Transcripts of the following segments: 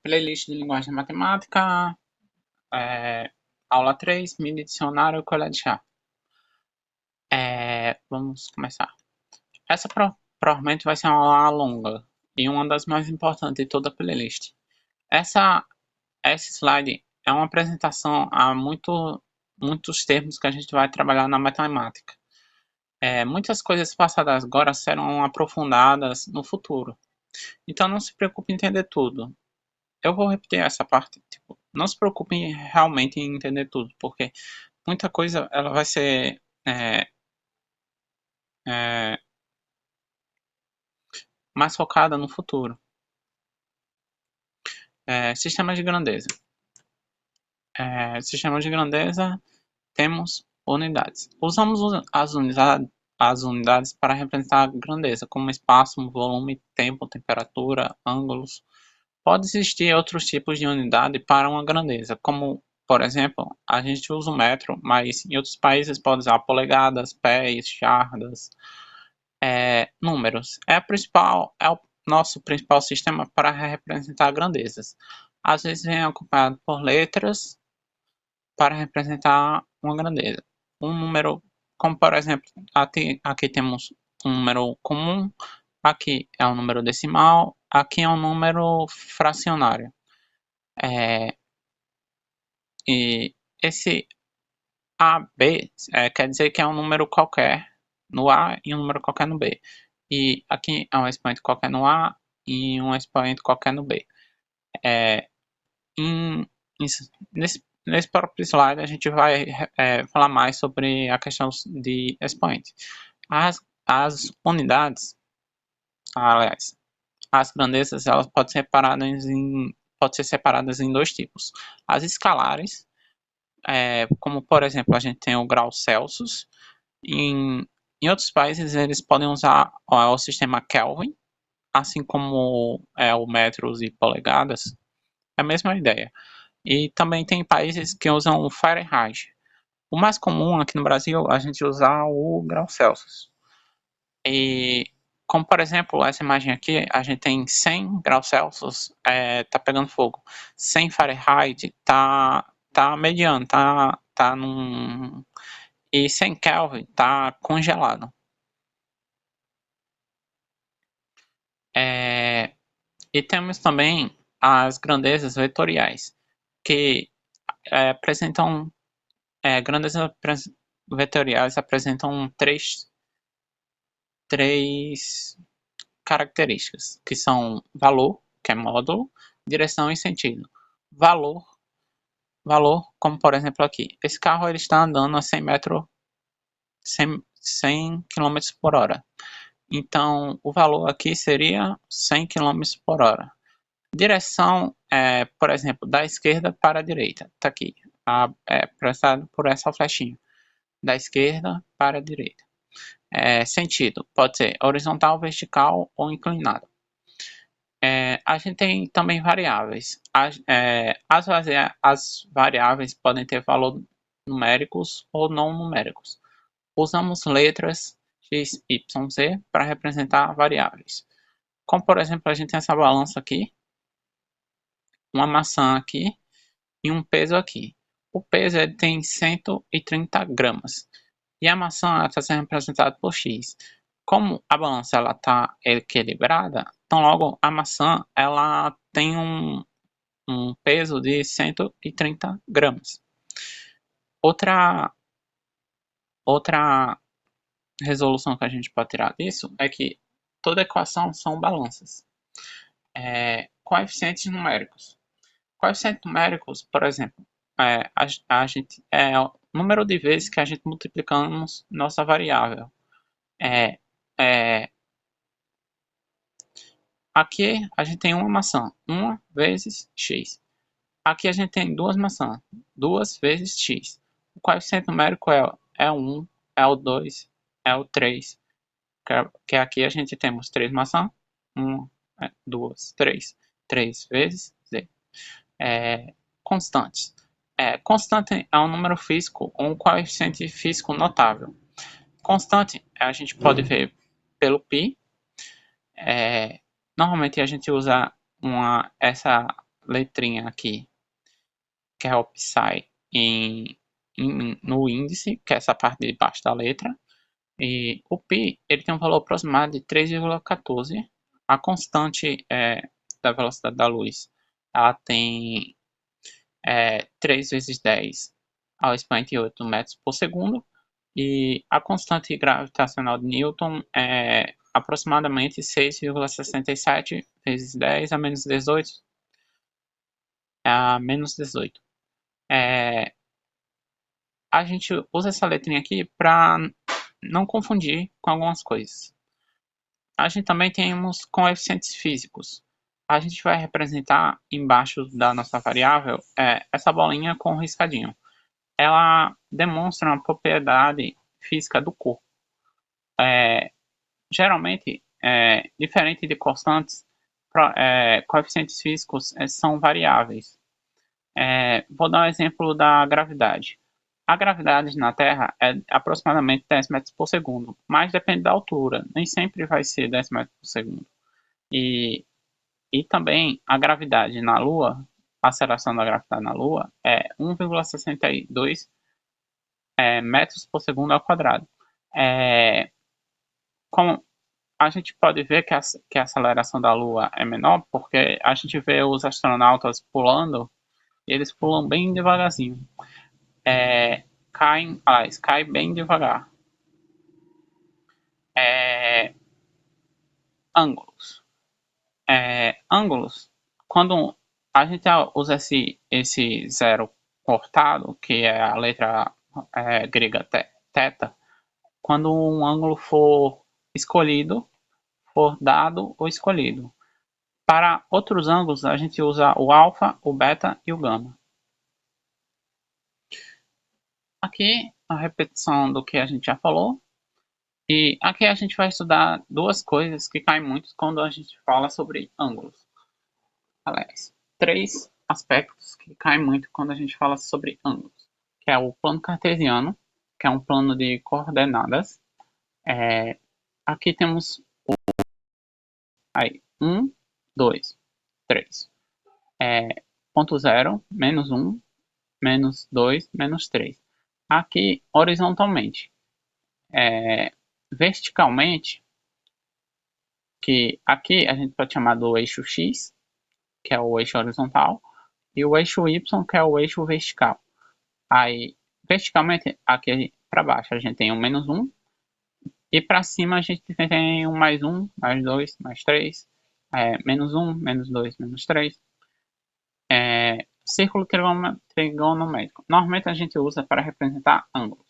Playlist de linguagem matemática, é, aula 3, mini dicionário, colher de chá. Vamos começar. Essa provavelmente vai ser uma aula longa e uma das mais importantes de toda a playlist. Essa, esse slide é uma apresentação a muitos termos que a gente vai trabalhar na matemática. Muitas coisas passadas agora serão aprofundadas no futuro. Então não se preocupe em entender tudo. Eu vou repetir essa parte, tipo, não se preocupe realmente em entender tudo, porque muita coisa ela vai ser é, mais focada no futuro. Sistemas de grandeza. Sistemas de grandeza, temos unidades. Usamos as unidades para representar a grandeza, como espaço, volume, tempo, temperatura, ângulos. Pode existir outros tipos de unidade para uma grandeza, como, por exemplo, a gente usa o metro, mas em outros países pode usar polegadas, pés, jardas, números. É o nosso principal sistema para representar grandezas. Às vezes vem acompanhado por letras para representar uma grandeza. Um número, como por exemplo, aqui temos um número comum, aqui é um número decimal, aqui é um número fracionário. É, e esse AB quer dizer que é um número qualquer no A e um número qualquer no B. E aqui é um expoente qualquer no A e um expoente qualquer no B. É, em, nesse próprio slide a gente vai falar mais sobre a questão de expoente. As unidades, aliás, as grandezas, elas podem ser separadas em dois tipos. As escalares, como por exemplo a gente tem o grau Celsius. Em outros países eles podem usar o sistema Kelvin, assim como o metros e polegadas, é a mesma ideia. E também tem países que usam o Fahrenheit. O mais comum aqui no Brasil a gente usar o grau Celsius. E como por exemplo essa imagem aqui, a gente tem 100 graus Celsius, tá pegando fogo. 100 Fahrenheit tá mediano, tá num. E 100 Kelvin tá congelado. É, e temos também as grandezas vetoriais, que apresentam grandezas vetoriais apresentam três características, que são valor, que é módulo, direção e sentido. Valor, como por exemplo aqui, esse carro ele está andando a 100 metros, 100 km por hora. Então, o valor aqui seria 100 km por hora. Direção, por exemplo, da esquerda para a direita. Está aqui, expressado por essa flechinha. Da esquerda para a direita. Sentido, pode ser horizontal, vertical ou inclinado. A gente tem também variáveis. As variáveis podem ter valor numéricos ou não numéricos. Usamos letras x, y, z para representar variáveis. Como, por exemplo, a gente tem essa balança aqui, uma maçã aqui e um peso aqui. O peso tem 130 gramas e a maçã está sendo representada por x. Como a balança está equilibrada, então logo a maçã ela tem um peso de 130 gramas. Outra resolução que a gente pode tirar disso é que toda equação são balanças. Coeficientes numéricos. Coeficientes numéricos, por exemplo, a gente o número de vezes que a gente multiplicamos nossa variável. Aqui a gente tem uma maçã, 1 vezes x. Aqui a gente tem duas maçãs, 2 vezes x. O coeficiente numérico é o 1, é o 2, é o 3. Que aqui a gente temos 3 maçãs, 1, 2, 3. 3 vezes z. Constantes. Constante é um número físico ou um coeficiente físico notável. Constante a gente pode ver pelo π. Normalmente a gente usa essa letrinha aqui, que é o psi, no índice, que é essa parte de baixo da letra. E o π ele tem um valor aproximado de 3,14. A constante da velocidade da luz ela tem 3 vezes 10 ao expoente 8 metros por segundo. E a constante gravitacional de Newton é aproximadamente 6,67 vezes 10 a menos 18 a menos 18. A gente usa essa letrinha aqui para não confundir com algumas coisas. A gente também temos coeficientes físicos. A gente vai representar embaixo da nossa variável essa bolinha com um riscadinho. Ela demonstra uma propriedade física do corpo. Geralmente, diferente de constantes, coeficientes físicos são variáveis. Vou dar um exemplo da gravidade. A gravidade na Terra é aproximadamente 10 metros por segundo, mas depende da altura, nem sempre vai ser 10 metros por segundo. E também a gravidade na Lua, a aceleração da gravidade na Lua é 1,62 metros por segundo ao quadrado. Como a gente pode ver que a aceleração da Lua é menor, porque a gente vê os astronautas pulando, e eles pulam bem devagarzinho. Cai bem devagar. Ângulos. Ângulos, quando a gente usa esse zero cortado, que é a letra grega θ, quando um ângulo for escolhido, for dado ou escolhido. Para outros ângulos, a gente usa o alfa, o beta e o gama. Aqui, a repetição do que a gente já falou. E aqui a gente vai estudar duas coisas que caem muito quando a gente fala sobre ângulos. Aliás, três aspectos que caem muito quando a gente fala sobre ângulos, que é o plano cartesiano, que é um plano de coordenadas. Aqui temos aí 1, 2, 3. Ponto 0, menos 1, menos 2, menos 3. Aqui, horizontalmente. Verticalmente, que aqui a gente pode chamar do eixo X, que é o eixo horizontal, e o eixo Y, que é o eixo vertical. Aí, verticalmente, aqui para baixo a gente tem um menos 1, e para cima a gente tem um mais 1, mais 2, mais 3, menos 1, menos 2, menos 3. Círculo trigonométrico. Normalmente a gente usa para representar ângulos.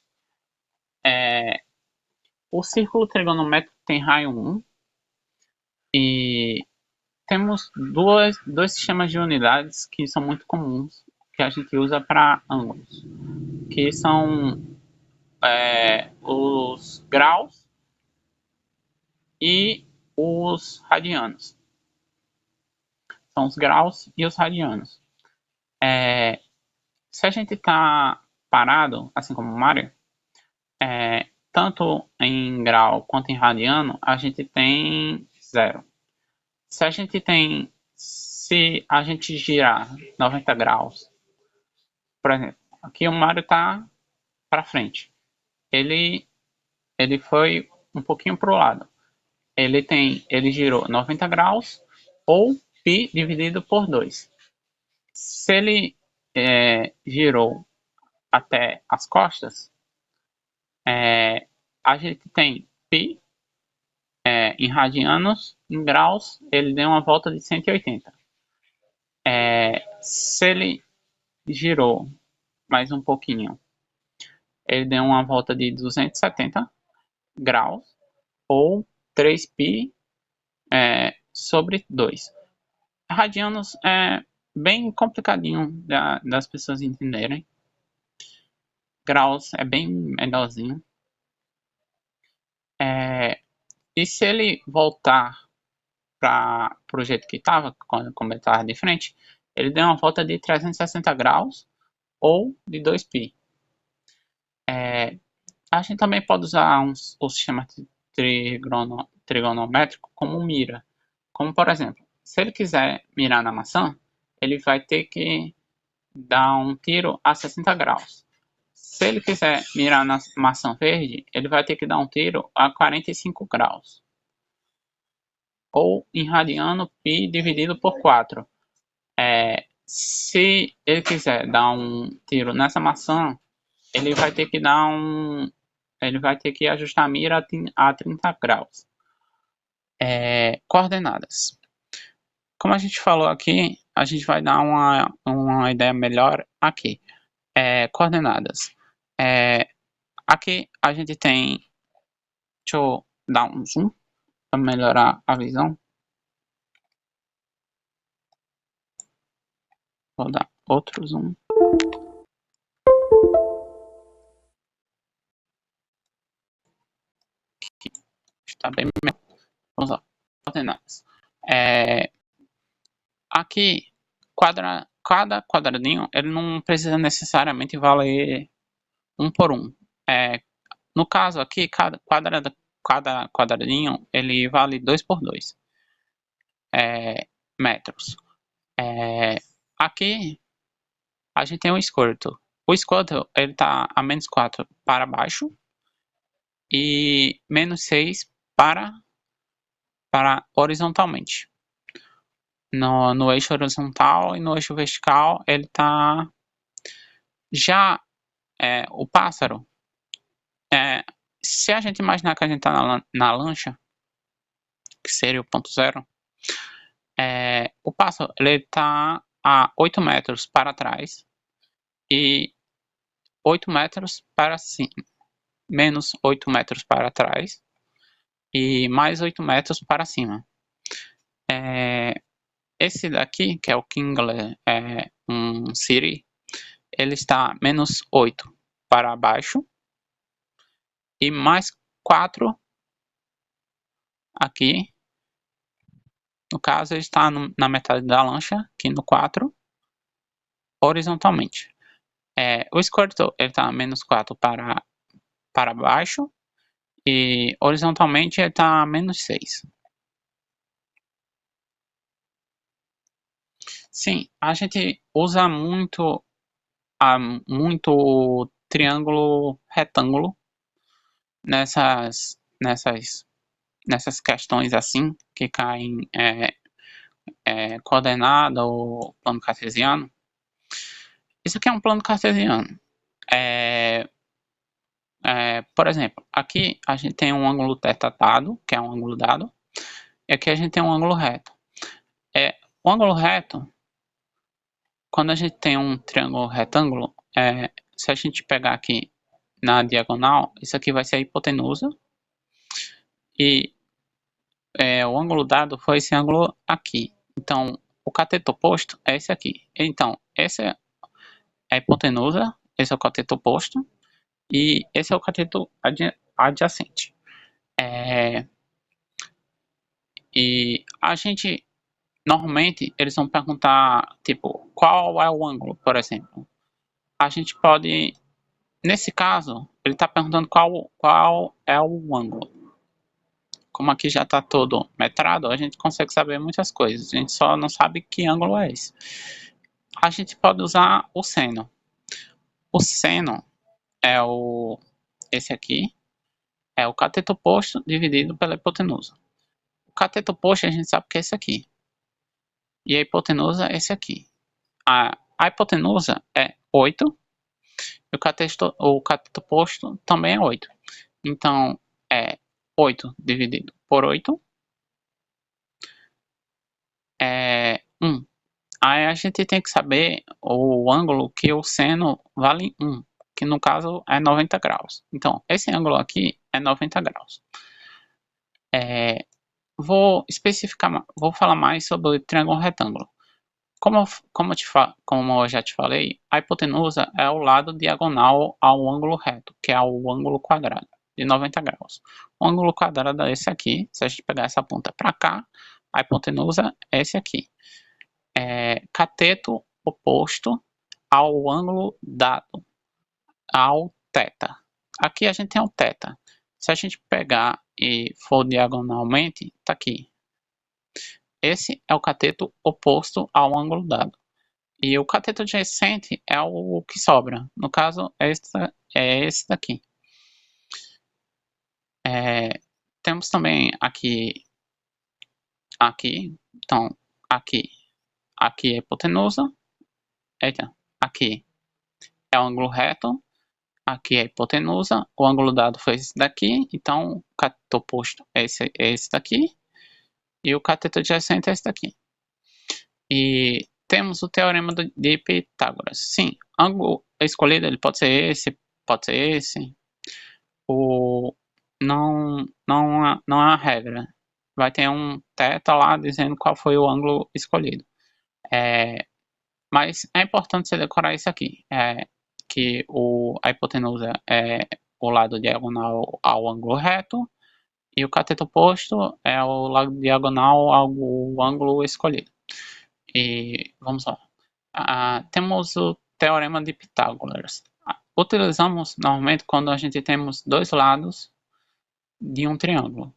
O círculo trigonométrico tem raio 1, e temos dois sistemas de unidades que são muito comuns, que a gente usa para ângulos, que são os graus e os radianos. São os graus e os radianos. Se a gente está parado, assim como o Mário, tanto em grau quanto em radiano, a gente tem 0. Se a gente girar 90 graus, por exemplo, aqui o Mário está para frente. Ele foi um pouquinho para o lado. Ele girou 90 graus ou π dividido por 2. Se ele girou até as costas, a gente tem π em radianos, em graus, ele deu uma volta de 180. Se ele girou mais um pouquinho, ele deu uma volta de 270 graus, ou 3π sobre 2. Radianos é bem complicadinho das pessoas entenderem. Graus é bem melhorzinho. E se ele voltar para o jeito que estava, como ele estava de frente, ele deu uma volta de 360 graus ou de 2π. A gente também pode usar o sistema trigonométrico como mira. Como, por exemplo, Se ele quiser mirar na maçã, ele vai ter que dar um tiro a 60 graus. Se ele quiser mirar na maçã verde, ele vai ter que dar um tiro a 45 graus. Ou irradiando π dividido por 4. Se ele quiser dar um tiro nessa maçã, ele vai ter que ajustar a mira a 30 graus. Coordenadas. Como a gente falou aqui, a gente vai dar uma ideia melhor aqui. Coordenadas. Aqui a gente tem... Deixa eu dar um zoom para melhorar a visão. Vou dar outro zoom. Aqui está bem melhor. Vamos lá. Coordenadas. Aqui, cada quadradinho, ele não precisa necessariamente valer 1 por 1. No caso aqui, cada quadradinho, ele vale 2 por 2 metros. Aqui, a gente tem um Squirtle. O Squirtle, ele tá a menos 4 para baixo e menos 6 para horizontalmente. No eixo horizontal e no eixo vertical, ele tá... Já o pássaro, se a gente imaginar que a gente tá na lancha, que seria o ponto zero, o pássaro, ele tá a 8 metros para trás e 8 metros para cima, menos 8 metros para trás e mais 8 metros para cima. Esse daqui, que é o Kingler, um City, ele está menos 8 para baixo e mais 4 aqui. No caso, ele está na metade da lancha, aqui no 4, horizontalmente. O Squirtle está menos 4 para baixo e horizontalmente ele está menos 6. Sim, a gente usa muito triângulo retângulo nessas questões assim que caem coordenada ou plano cartesiano. Isso aqui é um plano cartesiano. Por exemplo, aqui a gente tem um ângulo θ dado, que é um ângulo dado, e aqui a gente tem um ângulo reto. O ângulo reto, quando a gente tem um triângulo retângulo, se a gente pegar aqui na diagonal, isso aqui vai ser a hipotenusa, e o ângulo dado foi esse ângulo aqui. Então, o cateto oposto é esse aqui. Então, essa é a hipotenusa, esse é o cateto oposto, e esse é o cateto adjacente. E a gente, normalmente, eles vão perguntar, tipo, qual é o ângulo, por exemplo. A gente pode, nesse caso, ele está perguntando qual é o ângulo. Como aqui já está todo metrado, a gente consegue saber muitas coisas. A gente só não sabe que ângulo é esse. A gente pode usar o seno. O seno é esse aqui, é o cateto oposto dividido pela hipotenusa. O cateto oposto a gente sabe que é esse aqui. E a hipotenusa é esse aqui. A hipotenusa é 8. E o cateto oposto também é 8. Então, é 8 dividido por 8 é 1. Aí a gente tem que saber o ângulo que o seno vale 1, que no caso é 90 graus. Então, esse ângulo aqui é 90 graus. Vou falar mais sobre o triângulo retângulo. Como eu já te falei, a hipotenusa é o lado diagonal ao ângulo reto, que é o ângulo quadrado, de 90 graus. O ângulo quadrado é esse aqui. Se a gente pegar essa ponta para cá, a hipotenusa é esse aqui. Cateto oposto ao ângulo dado, ao θ. Aqui a gente tem o θ. Se a gente pegar e for diagonalmente, tá aqui. esse é o cateto oposto ao ângulo dado. E o cateto adjacente é o que sobra. No caso, é esse daqui. Temos também aqui, então, aqui é a hipotenusa, aqui é o ângulo reto, aqui é a hipotenusa, o ângulo dado foi esse daqui, então o cateto oposto é esse daqui, e o cateto adjacente é esse daqui. E temos o teorema de Pitágoras. Sim, ângulo escolhido ele pode ser esse, pode ser esse. Não é uma regra. Vai ter um teta lá dizendo qual foi o ângulo escolhido. Mas é importante você decorar isso aqui. Que a hipotenusa é o lado diagonal ao ângulo reto e o cateto oposto é o lado diagonal ao ângulo escolhido. E vamos lá. Temos o teorema de Pitágoras. Utilizamos normalmente quando a gente temos dois lados de um triângulo,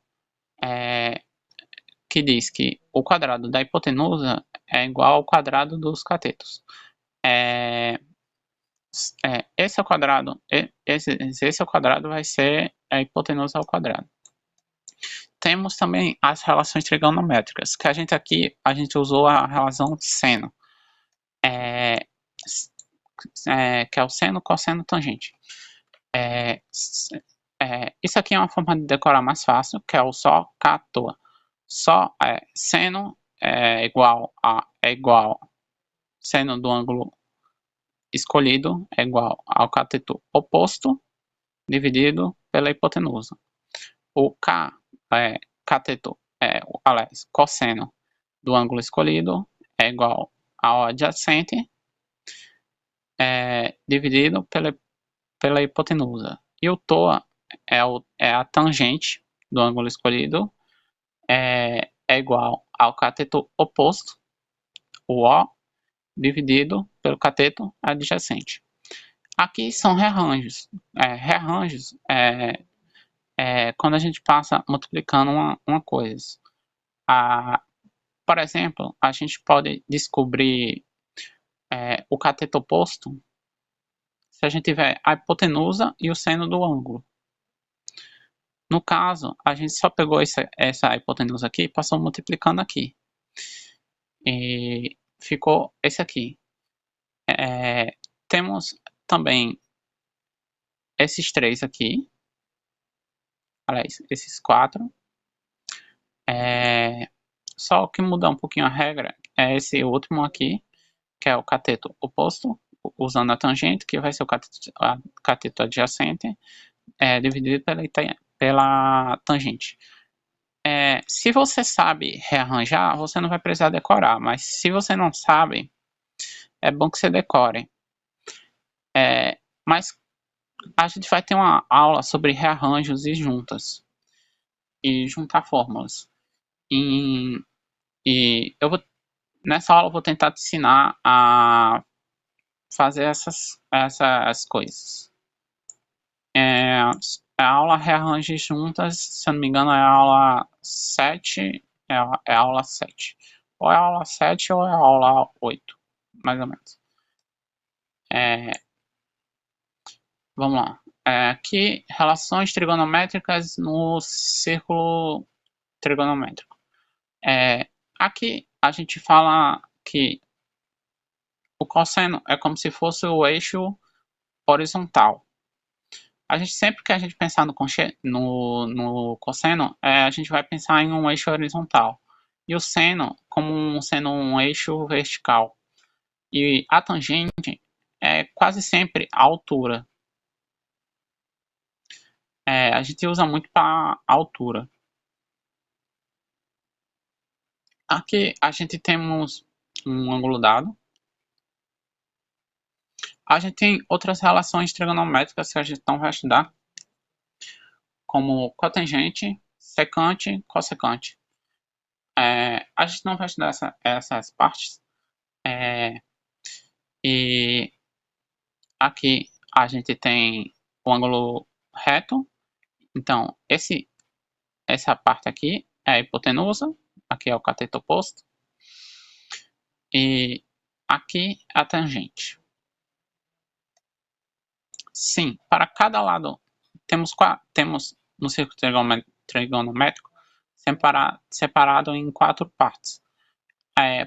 que diz que o quadrado da hipotenusa é igual ao quadrado dos catetos. Esse é o quadrado, esse é o quadrado, vai ser a hipotenusa ao quadrado. Temos também as relações trigonométricas, que a gente usou a relação seno, que é o seno, cosseno, tangente. Isso aqui é uma forma de decorar mais fácil, que é o só, cá, toa. Só seno é igual seno do ângulo escolhido é igual ao cateto oposto dividido pela hipotenusa. O cateto, aliás, cosseno do ângulo escolhido é igual ao adjacente dividido pela hipotenusa. E o TOA é a tangente do ângulo escolhido, é igual ao cateto oposto, o O, dividido pelo cateto adjacente. Aqui são rearranjos. Rearranjos quando a gente passa multiplicando uma coisa. Por exemplo, a gente pode descobrir o cateto oposto se a gente tiver a hipotenusa e o seno do ângulo. No caso, a gente só pegou essa hipotenusa aqui e passou multiplicando aqui. E ficou esse aqui. Temos também esses três aqui. Aliás, esses quatro. Só que muda um pouquinho a regra é esse último aqui, que é o cateto oposto, usando a tangente, que vai ser o cateto adjacente, dividido pela tangente. Se você sabe rearranjar, você não vai precisar decorar, mas se você não sabe, é bom que você decore. Mas a gente vai ter uma aula sobre rearranjos e juntas, e juntar fórmulas. E nessa aula eu vou tentar te ensinar a fazer essas coisas. A aula rearrange juntas, se eu não me engano, é a aula 7. É a aula 7. Ou é a aula 7 ou é a aula 8, mais ou menos. Vamos lá. Aqui, relações trigonométricas no círculo trigonométrico. Aqui a gente fala que o cosseno é como se fosse o eixo horizontal. Sempre que a gente pensar no cosseno, a gente vai pensar em um eixo horizontal. E o seno como sendo um eixo vertical. E a tangente é quase sempre a altura. A gente usa muito para altura. Aqui a gente temos um ângulo dado. A gente tem outras relações trigonométricas que a gente não vai estudar, como cotangente, secante, cossecante. A gente não vai estudar essas partes. E aqui a gente tem o ângulo reto. Então, essa parte aqui é a hipotenusa, aqui é o cateto oposto, e aqui a tangente. Sim, para cada lado temos no círculo trigonométrico separado em 4 partes.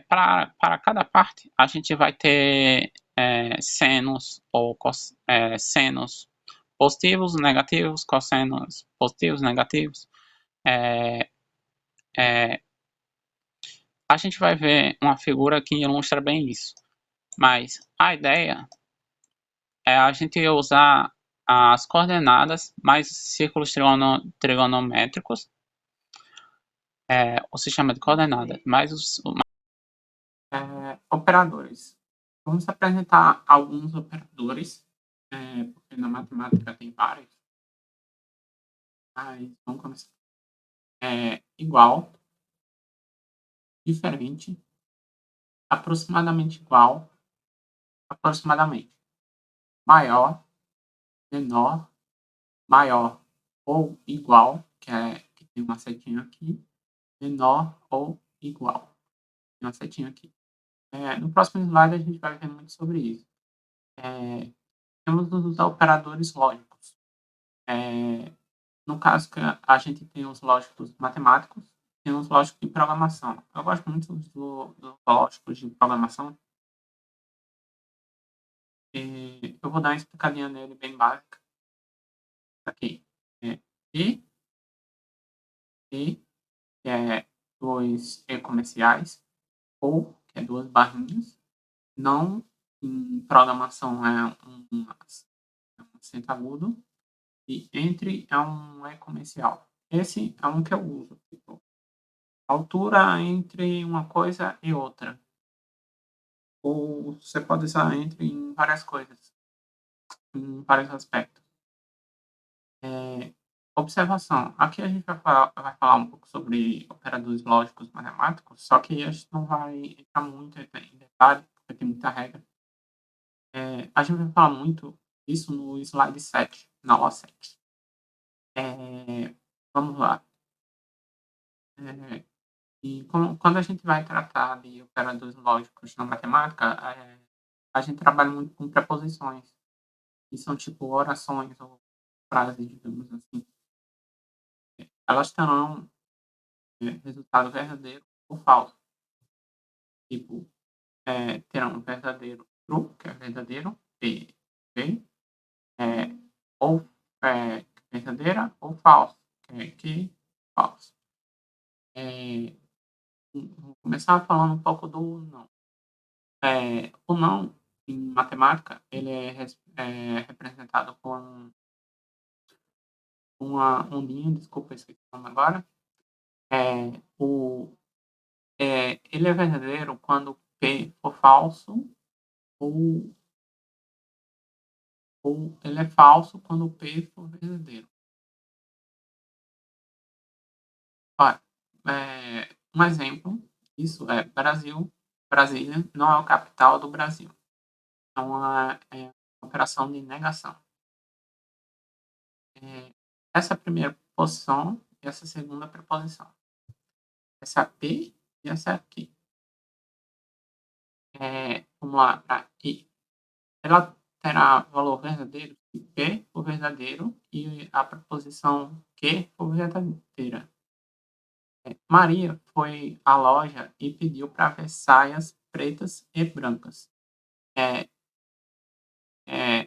Para cada parte, a gente vai ter senos ou senos positivos, negativos, cossenos positivos, negativos. É, é, a gente vai ver uma figura que ilustra bem isso. Mas a ideia é a gente usar as coordenadas mais círculos trigonométricos, o sistema de coordenadas, mais os operadores. Vamos apresentar alguns operadores, porque na matemática tem vários, mas vamos começar. Igual, diferente, aproximadamente igual, aproximadamente, maior, menor, maior ou igual, que tem uma setinha aqui, menor ou igual, tem uma setinha aqui. No próximo slide a gente vai ver muito sobre isso. Temos os operadores lógicos. No caso que a gente tem os lógicos matemáticos, tem os lógicos de programação. Eu gosto muito dos lógicos de programação. E eu vou dar uma explicadinha nele bem básica. Aqui. E, que é dois E comerciais, ou, que é duas barrinhas. Não, em programação é um acento agudo. E entre é um E comercial. Esse é um que eu uso. Tipo, altura entre uma coisa e outra. Ou você pode usar entre em várias coisas, em vários aspectos. Observação. Aqui a gente vai falar um pouco sobre operadores lógicos matemáticos, só que a gente não vai entrar muito em detalhe, porque tem muita regra. A gente vai falar muito isso no slide 7, na aula 7. Vamos lá. E quando a gente vai tratar de operadores lógicos na matemática, a gente trabalha muito com preposições, que são tipo orações ou frases, digamos assim. Elas terão resultado verdadeiro ou falso. Tipo, terão verdadeiro true, que é verdadeiro, P, ok? Ou verdadeira ou falso, que é que falso. Vou começar falando um pouco do não. O não, em matemática, ele é representado com uma ondinha, desculpa, esqueci o nome agora. Ele é verdadeiro quando P for falso, ou ele é falso quando P for verdadeiro. Olha, um exemplo, isso é Brasília não é a capital do Brasil. É uma operação de negação. Essa primeira posição e essa segunda preposição. Essa P e essa aqui. Vamos lá, para I. Ela terá valor verdadeiro se P for verdadeiro e a preposição que for verdadeira. Maria foi à loja e pediu para ver saias pretas e brancas.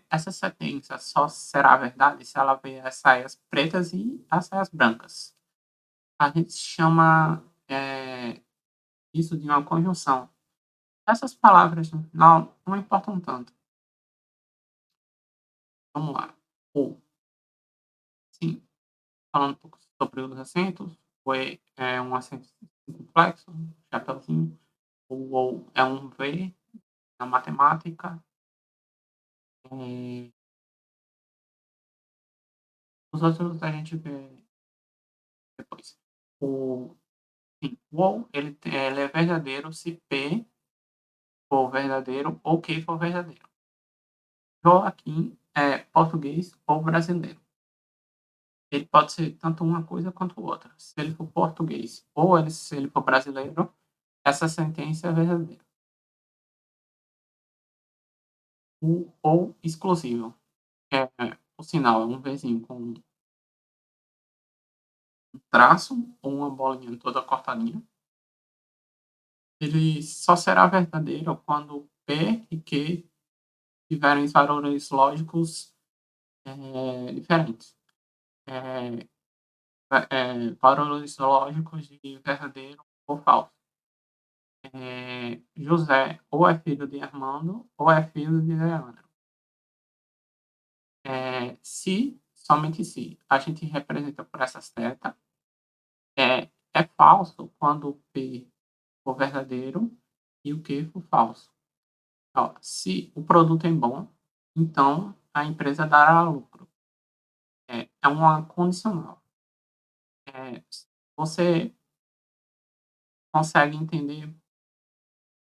Essa sentença só será verdade se ela ver as saias pretas e as saias brancas. A gente chama isso de uma conjunção. Essas palavras não importam tanto. Vamos lá. O. Sim, falando um pouco sobre os acentos, o E é um acento complexo, chapeuzinho. O ou é um V na matemática. Os outros a gente vê depois. Sim, o ou ele é verdadeiro se P for verdadeiro ou Q for verdadeiro. Joaquim é português ou brasileiro. ele pode ser tanto uma coisa quanto outra. Se ele for português ou se ele for brasileiro, essa sentença é verdadeira. Ou exclusivo, que o sinal é um Vzinho com um traço ou uma bolinha toda cortadinha. Ele só será verdadeiro quando P e Q tiverem valores lógicos diferentes. É, valores lógicos de verdadeiro ou falso. José ou é filho de Armando ou é filho de Leandro. Se, somente se, a gente representa por essa seta, é falso quando o P for verdadeiro e o Q for falso. Ó, se o produto é bom, então a empresa dará lucro. É uma condicional. Você consegue entender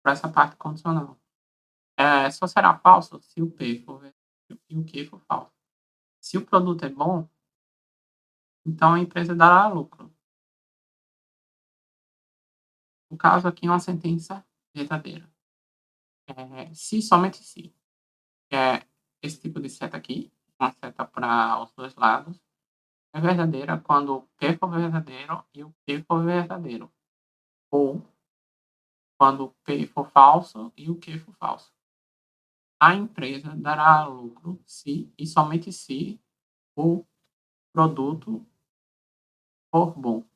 por essa parte condicional. Só será falso se o P for verdadeiro e o Q for falso. Se o produto é bom, então a empresa dará lucro. No caso aqui, é uma sentença verdadeira. Se, somente se. Esse tipo de seta aqui, uma seta para os dois lados, é verdadeira quando o P for verdadeiro e o Q for verdadeiro. Ou quando o P for falso e o Q for falso. A empresa dará lucro se e somente se o produto for bom.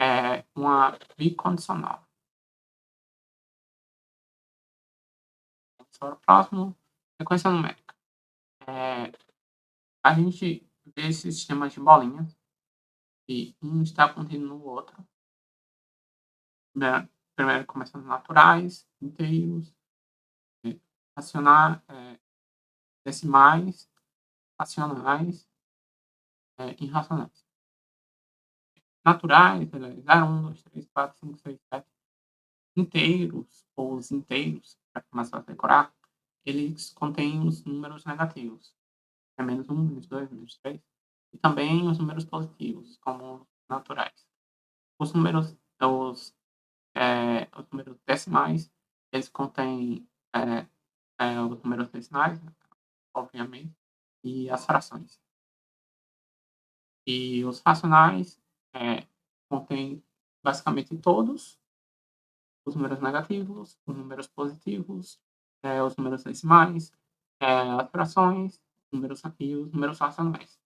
É uma bicondicional. Para o próximo, sequência numérica. A gente vê esse sistema de bolinhas e um está contido no outro. Primeiro começando naturais, inteiros, racionais, decimais, racionais, irracionais. Naturais, 0, 1, 2, 3, 4, 5, 6, 7. Inteiros, ou os inteiros, para começar a decorar, eles contêm os números negativos. É menos 1, menos 2, menos 3. E também os números positivos, como naturais. Os números, os números decimais, eles contêm os números decimais, obviamente, e as frações. E os racionais contêm basicamente todos os números negativos, os números positivos, os números decimais, as frações, números e os números racionais.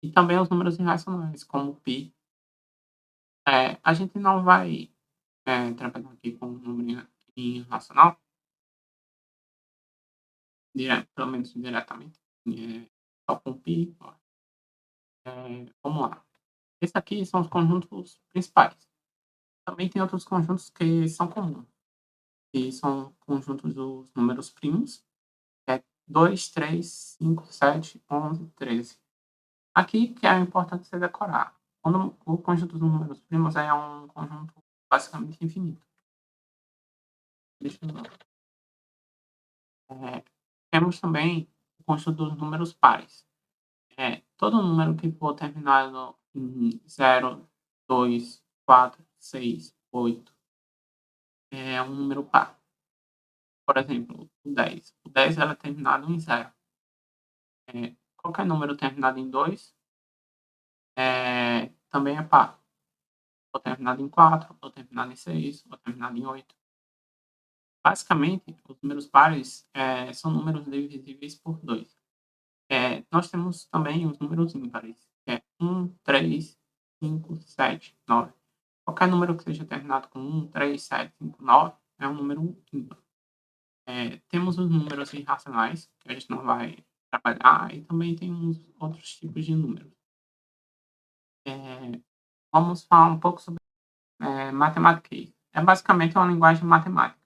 E também os números irracionais, como π. A gente não vai trabalhar aqui com um número irracional, pelo menos diretamente, só com π. Vamos lá. Esses aqui são os conjuntos principais. Também tem outros conjuntos que são comuns, que são conjuntos dos números primos, 2, 3, 5, 7, 11, 13. Aqui que é importante você decorar. Quando o conjunto dos números primos é um conjunto basicamente infinito. Deixa eu ver. Temos também o conjunto dos números pares. Todo número que for terminado em 0, 2, 4, 6, 8 é um número par. Por exemplo, o 10. O 10 é terminado em 0. Qualquer número terminado em 2 também é par. Ou terminado em 4, ou terminado em 6, ou terminado em 8. Basicamente, os números pares são números divisíveis por 2. Nós temos também os números ímpares, que é 1, 3, 5, 7, 9. Qualquer número que seja terminado com 1, 3, 7, 5, 9 é um número ímpar. Temos os números irracionais, que a gente não vai trabalhar, e também temos outros tipos de números. Vamos falar um pouco sobre matemática. É basicamente uma linguagem matemática.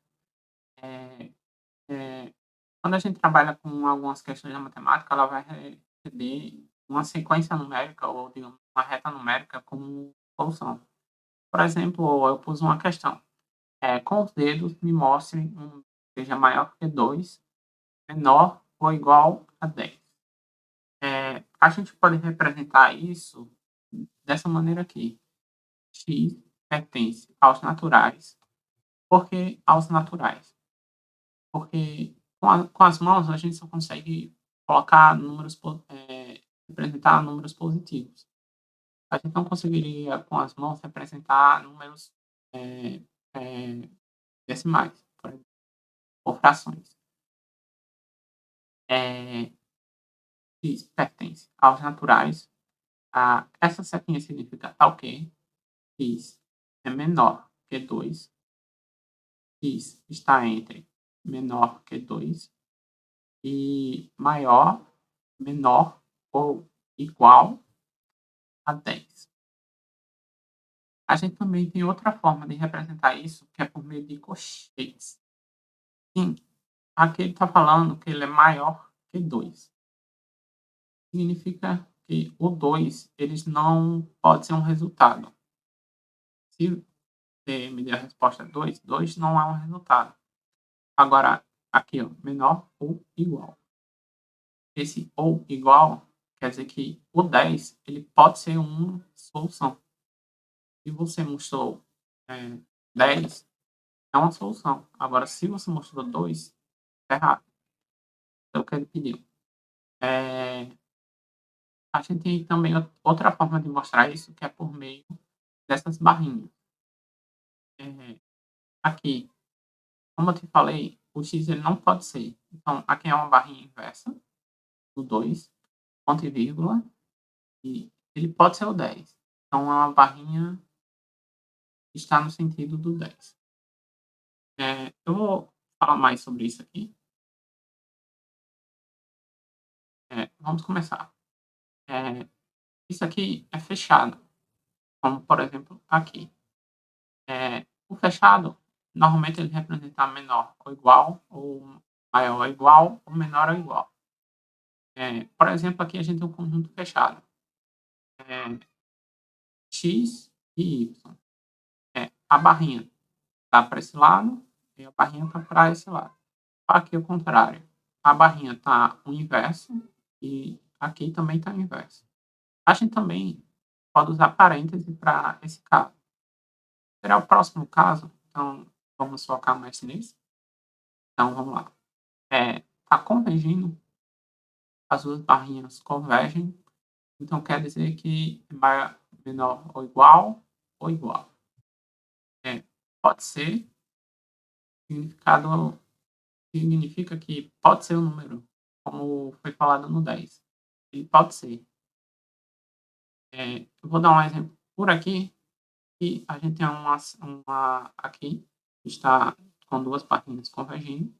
Quando a gente trabalha com algumas questões da matemática, ela vai receber uma sequência numérica ou, digamos, uma reta numérica como solução. Por exemplo, eu pus uma questão. Com os dedos, me mostre um que seja maior que 2, menor ou igual a 10. a gente pode representar isso dessa maneira aqui: x pertence aos naturais. Por que aos naturais? Porque com as mãos a gente só consegue colocar números, representar números positivos. A gente não conseguiria, com as mãos, representar números eh, eh, decimais, por exemplo, ou frações. Eh, X pertence aos naturais. Essa setinha significa tal que x é menor que 2, x está entre menor que 2 e maior, menor ou igual a 10. A gente também tem outra forma de representar isso, que é por meio de colchetes. Sim, aqui ele está falando que ele é maior que 2. Significa que o 2 eles não pode ser um resultado. Se você me der a resposta 2, 2 não é um resultado. Agora, aqui, ó, menor ou igual. Esse ou igual quer dizer que o 10 ele pode ser uma solução. Se você mostrou 10, é uma solução. Agora, se você mostrou 2, está errado. É o que ele pediu. A gente tem também outra forma de mostrar isso, que é por meio dessas barrinhas. Aqui, como eu te falei, o x ele não pode ser. Então, aqui é uma barrinha inversa do 2, ponto e vírgula, e ele pode ser o 10. Então, é uma barrinha que está no sentido do 10. Eu vou falar mais sobre isso aqui. Vamos começar. Isso aqui é fechado, como por exemplo aqui. O fechado, normalmente ele representa menor ou igual, ou maior ou igual, ou menor ou igual. Por exemplo, aqui a gente tem um conjunto fechado. X e Y. A barrinha está para esse lado e a barrinha está para esse lado. Aqui é o contrário. A barrinha está o inverso e aqui também está o inverso. A gente também pode usar parêntese para esse caso. Será o próximo caso, então vamos focar mais nisso. Então vamos lá. Está convergindo, as duas barrinhas convergem, então quer dizer que é maior, menor ou igual ou igual. Pode ser, significado significa que pode ser um número, como foi falado no 10. Ele pode ser. Eu vou dar um exemplo por aqui, que a gente tem uma aqui, que está com duas barrinhas convergindo.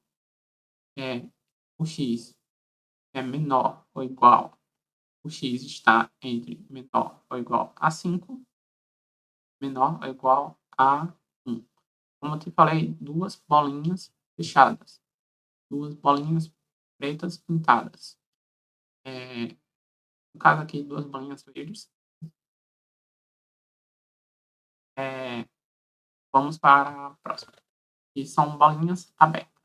O x é menor ou igual, o x está entre menor ou igual a 5, menor ou igual a 1. Como eu te falei, duas bolinhas fechadas, duas bolinhas pretas pintadas. No caso aqui, duas bolinhas verdes. Vamos para a próxima, que são bolinhas abertas.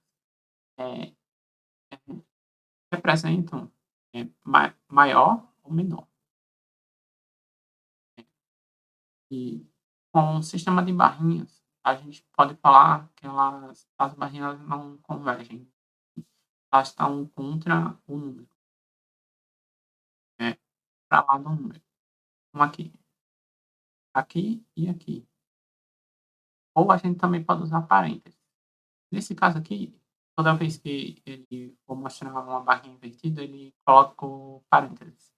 Representam maior ou menor. E com o sistema de barrinhas, a gente pode falar que as barrinhas não convergem. Elas estão contra o número. Para lá do número. Como aqui. Aqui e aqui. Ou a gente também pode usar parênteses. Nesse caso aqui, toda vez que ele for mostrar uma barrinha invertida, ele coloca o parênteses.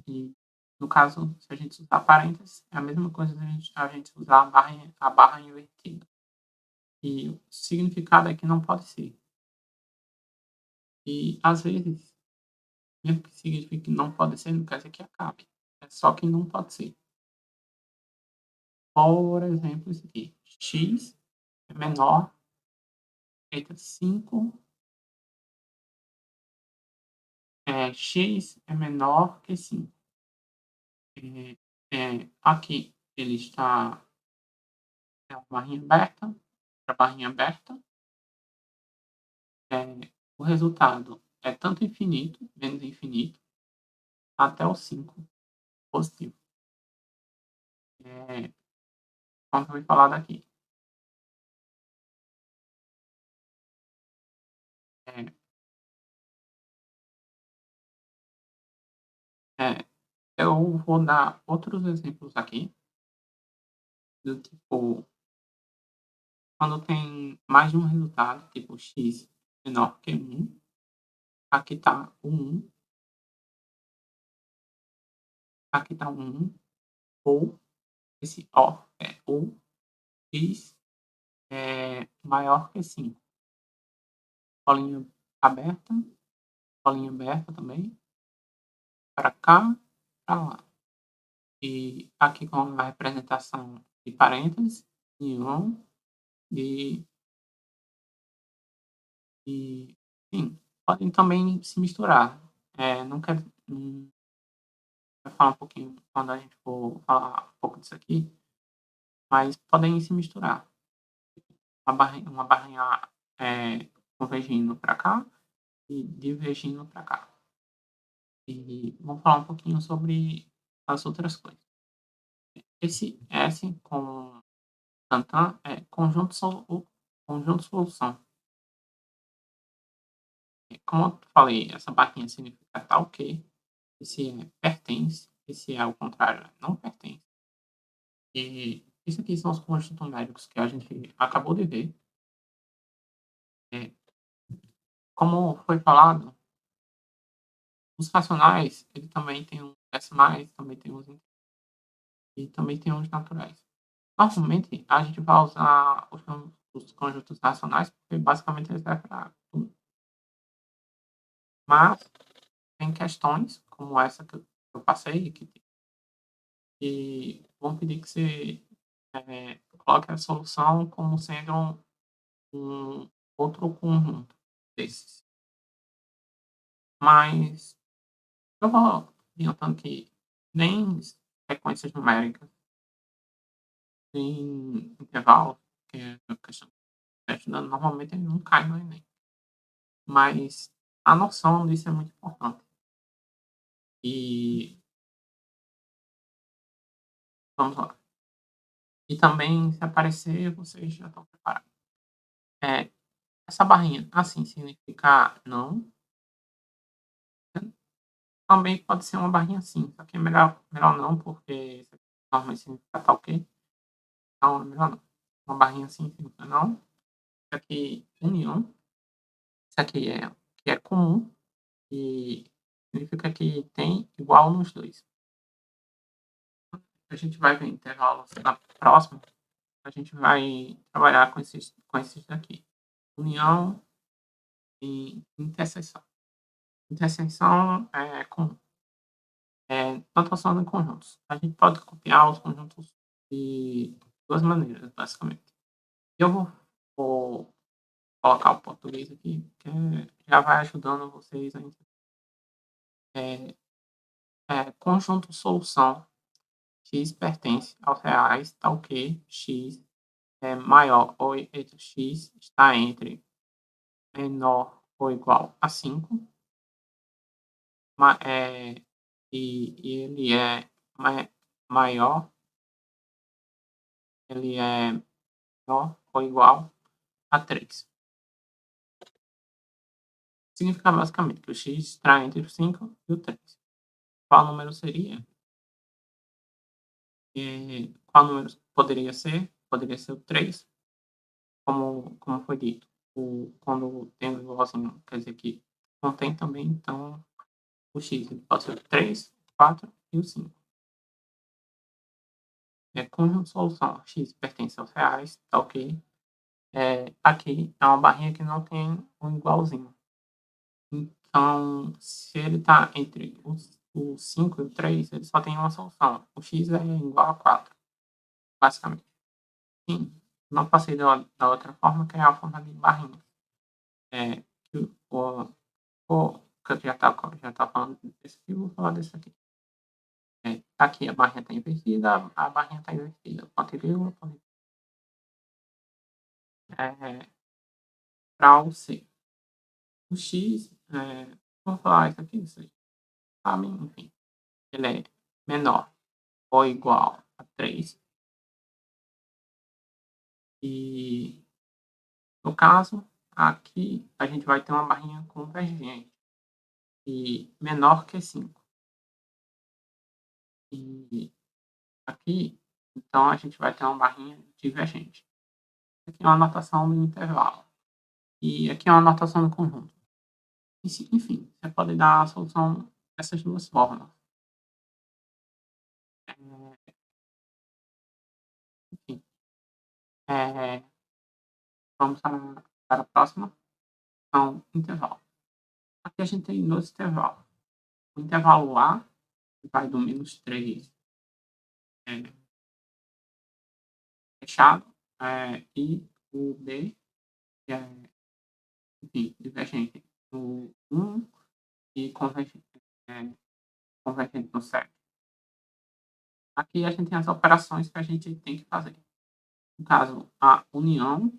E no caso, se a gente usar parênteses, é a mesma coisa que a gente usar a barra invertida. E o significado é que não pode ser. E às vezes, mesmo que signifique que não pode ser, não quer dizer que acabe. É só que não pode ser. Por exemplo, isso aqui. X é menor que 5. X é menor que 5. Aqui ele está a barrinha aberta, a barrinha aberta. O resultado é tanto infinito, menos infinito, até o 5 positivo. Como foi falado aqui. É, eu vou dar outros exemplos aqui, do tipo, quando tem mais de um resultado, tipo x menor que 1, aqui está o 1, aqui está o 1, ou esse OR é ou x maior que 5. Bolinha aberta, bolinha aberta também, para cá, para lá. E aqui com a representação de parênteses, união, de, sim, podem também se misturar. Não quero vai falar um pouquinho quando a gente for falar um pouco disso aqui, mas podem se misturar. Uma barrinha convergindo para cá e divergindo para cá. E vamos falar um pouquinho sobre as outras coisas. Esse S com tantan é conjunto solução. Como eu falei, essa barrinha significa tal que, esse pertence, esse ao contrário não pertence. E isso aqui são os conjuntos numéricos que a gente acabou de ver. Como foi falado, os racionais, ele também tem os decimais, também tem os e também tem os naturais. Normalmente, a gente vai usar os conjuntos racionais, porque basicamente eles servem para tudo. Mas tem questões, como essa que eu passei, que vão pedir que você coloque a solução como sendo um outro conjunto desses. Mas eu vou adiantando que nem sequências numéricas, nem intervalos, que é a questão que está estudando, normalmente ele não cai no Enem. Mas a noção disso é muito importante. E vamos lá. E também, se aparecer, vocês já estão preparados. Essa barrinha assim significa não. Também pode ser uma barrinha assim, só que é melhor não, porque normalmente significa tá ok. Então, é melhor não. Uma barrinha assim significa não. Isso aqui, união. Isso aqui que é comum e significa que tem igual nos dois. A gente vai ver intervalos na próxima. A gente vai trabalhar com esses daqui. União e interseção. Interseção é comum. Notação de conjuntos. A gente pode copiar os conjuntos de duas maneiras, basicamente. Eu vou colocar o português aqui, que já vai ajudando vocês a entender. Conjunto solução. X pertence aos reais, tal que x é maior ou entre x está entre menor ou igual a 5, e ele é maior, ele é menor ou igual a 3. Significa basicamente que o x está entre o 5 e o 3. Qual número seria? Qual número poderia ser? Poderia ser o 3, como foi dito. Quando tem o igualzinho, quer dizer que contém também, então, o x ele pode ser o 3, o 4 e o 5. Conjunto de solução. X pertence aos reais, tá ok. Aqui é uma barrinha que não tem um igualzinho. Então, se ele está entre o 5 e o 3, ele só tem uma solução. O x é igual a 4, basicamente. Sim, não passei da outra forma, que é a forma de barrinha. Que que eu já tá falando desse aqui, vou falar desse aqui. Aqui a barrinha está invertida, a barrinha está invertida. Ponto e vírgula, ponto e vírgula. Para o C. O X Vou falar isso aqui, vocês sabem, enfim. Ele é menor ou igual a 3. E, no caso, aqui a gente vai ter uma barrinha convergente e menor que 5. E aqui, então, a gente vai ter uma barrinha divergente. Aqui é uma anotação do intervalo. E aqui é uma anotação do conjunto. Enfim, você pode dar a solução dessas duas formas. Enfim, é, vamos para a próxima. Então, intervalo. Aqui a gente tem dois intervalos. O intervalo A, que vai do -3 é, fechado, e o B, que é, enfim, divergente no 1 e convergente no 7. Aqui a gente tem as operações que a gente tem que fazer. No caso, a união,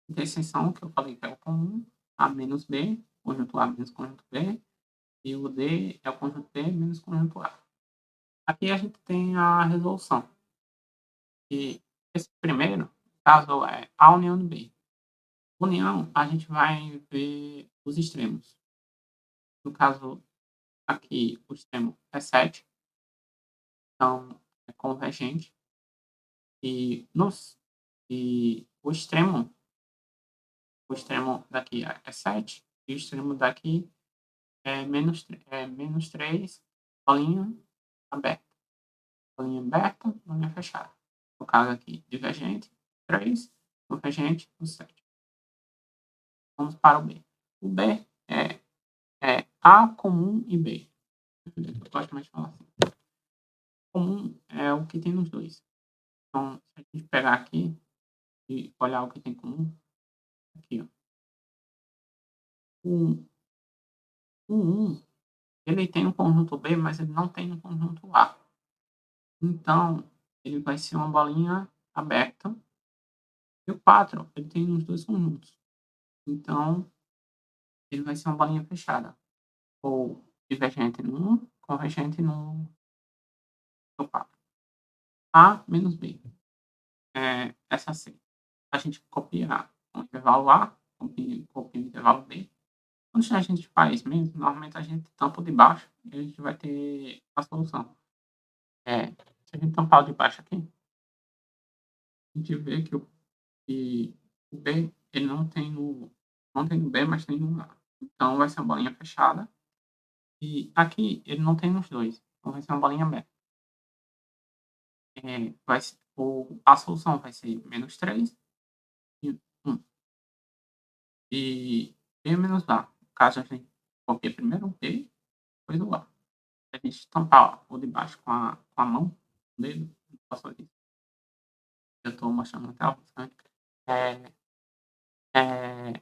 interseção, que eu falei que é o comum, A menos B, conjunto A menos conjunto B, e o D é o conjunto D menos conjunto A. Aqui a gente tem a resolução. E esse primeiro, no caso, é A união do B. União, a gente vai ver os extremos. No caso, aqui o extremo é 7, então é convergente. E, e o extremo daqui é 7, e o extremo daqui menos 3, bolinha aberta. Bolinha aberta, bolinha fechada. No caso aqui, divergente, 3, convergente, 7. Vamos para o B. O B é A comum e B. Eu gosto mais de falar assim. Comum é o que tem nos dois. Então, se a gente pegar aqui e olhar o que tem comum, aqui, ó. O 1, ele tem um conjunto B, mas ele não tem um conjunto A. Então, ele vai ser uma bolinha aberta. E o 4, ele tem os dois conjuntos. Então, ele vai ser uma bolinha fechada. Ou divergente no 1, convergente no 4. A menos B. Essa C. A gente copia o intervalo A, copia o intervalo B. Quando a gente faz mesmo, normalmente a gente tampa o de baixo e a gente vai ter a solução. Se a gente tampar o de baixo aqui, a gente vê que o B ele não tem no B, mas tem no A. Então vai ser uma bolinha fechada. E aqui ele não tem nos dois. Então vai ser uma bolinha aberta. A solução vai ser -3 e 1. E B menos A. No caso, a gente copia primeiro o B, depois o A. Se a gente tampar o de baixo com a mão, o dedo, não posso fazer isso. Eu estou mostrando na tela, né? É, é,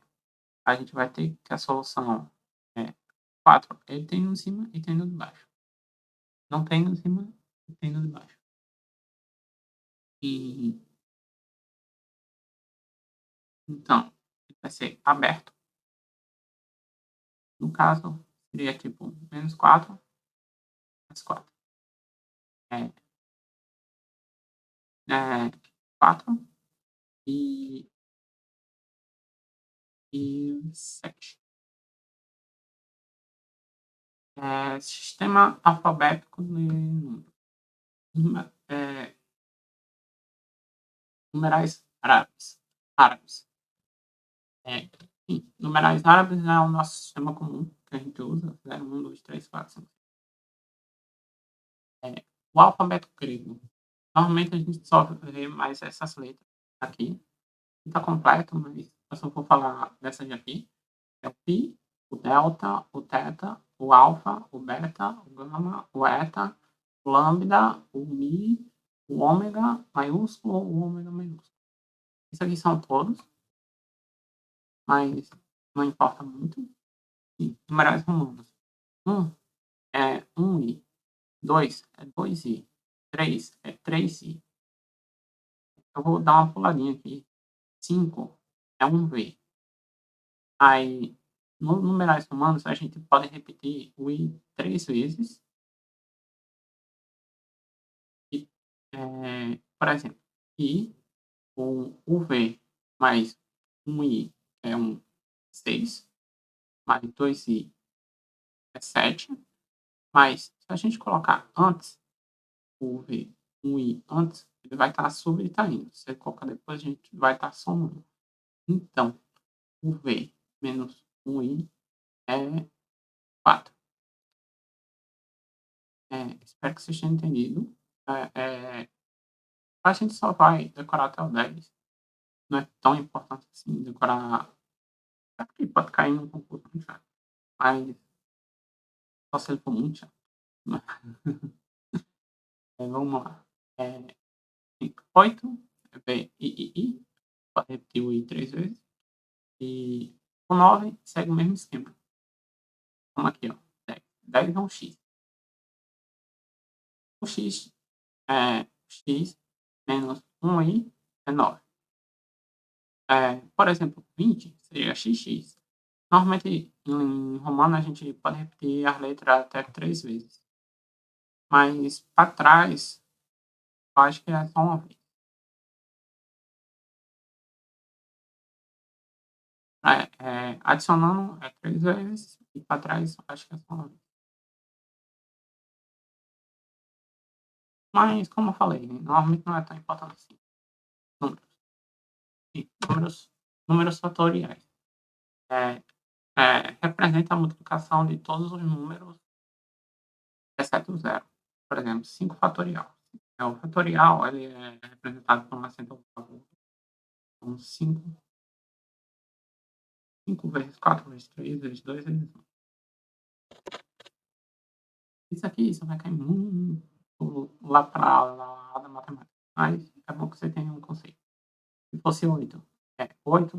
a gente vai ter que a solução é 4. Ele tem no de cima e tem no de baixo. Não tem no de cima e tem no de baixo. E, então, ele vai ser aberto. No caso, seria tipo -4 mais 4. É, 4 e 7. Sistema alfabético de numerais árabes. Numerais árabes é o nosso sistema comum que a gente usa, 0, 1, 2, 3, 4, 5. O alfabeto grego. Normalmente a gente só vê mais essas letras aqui. Está completo, mas eu só vou falar dessas aqui. É o pi, o delta, o teta, o alfa, o beta, o gama, o eta, o lambda, o mi, o ômega maiúsculo, o ômega minúsculo. Esses aqui são todos, mas não importa muito. E numerais romanos. 1 é 1i, 2 é 2i, 3 é 3i. Eu vou dar uma puladinha aqui. 5 é 1v. Aí No numerais romanos, a gente pode repetir o i 3 vezes e, por exemplo, i com o v mais um i é um 6, mais 2i é 7, mas se a gente colocar antes o v, um i antes, ele vai estar subtraindo. Se você colocar depois, a gente vai estar somando. Então, o v menos um i é 4. Espero que vocês tenham entendido. A gente só vai decorar até o 10. Não é tão importante assim decorar. É porque pode cair num concurso muito chato. Mas só se ele for muito chato. Mas, vamos lá. É, 8, V, I. Pode repetir o I 3 vezes. E o 9 segue o mesmo esquema. Vamos aqui, ó. 10. 10 é um X. O X é X menos 1i é 9. Por exemplo, 20 seria XX. Normalmente, em romano, a gente pode repetir as letras até 3 vezes. Mas para trás, eu acho que é só uma vez. Adicionando é 3 vezes e para trás, eu acho que é só uma vez. Mas, como eu falei, normalmente não é tão importante assim. Números. Números fatoriais. É, representa a multiplicação de todos os números, exceto o zero. Por exemplo, 5 fatorial. O fatorial ele é representado por um acento ao favor. Então, 5 vezes 4 vezes 3 vezes 2 vezes 1. Isso aqui isso vai cair muito lá para lá da matemática. Mas é bom que você tenha um conceito. Se fosse 8, 8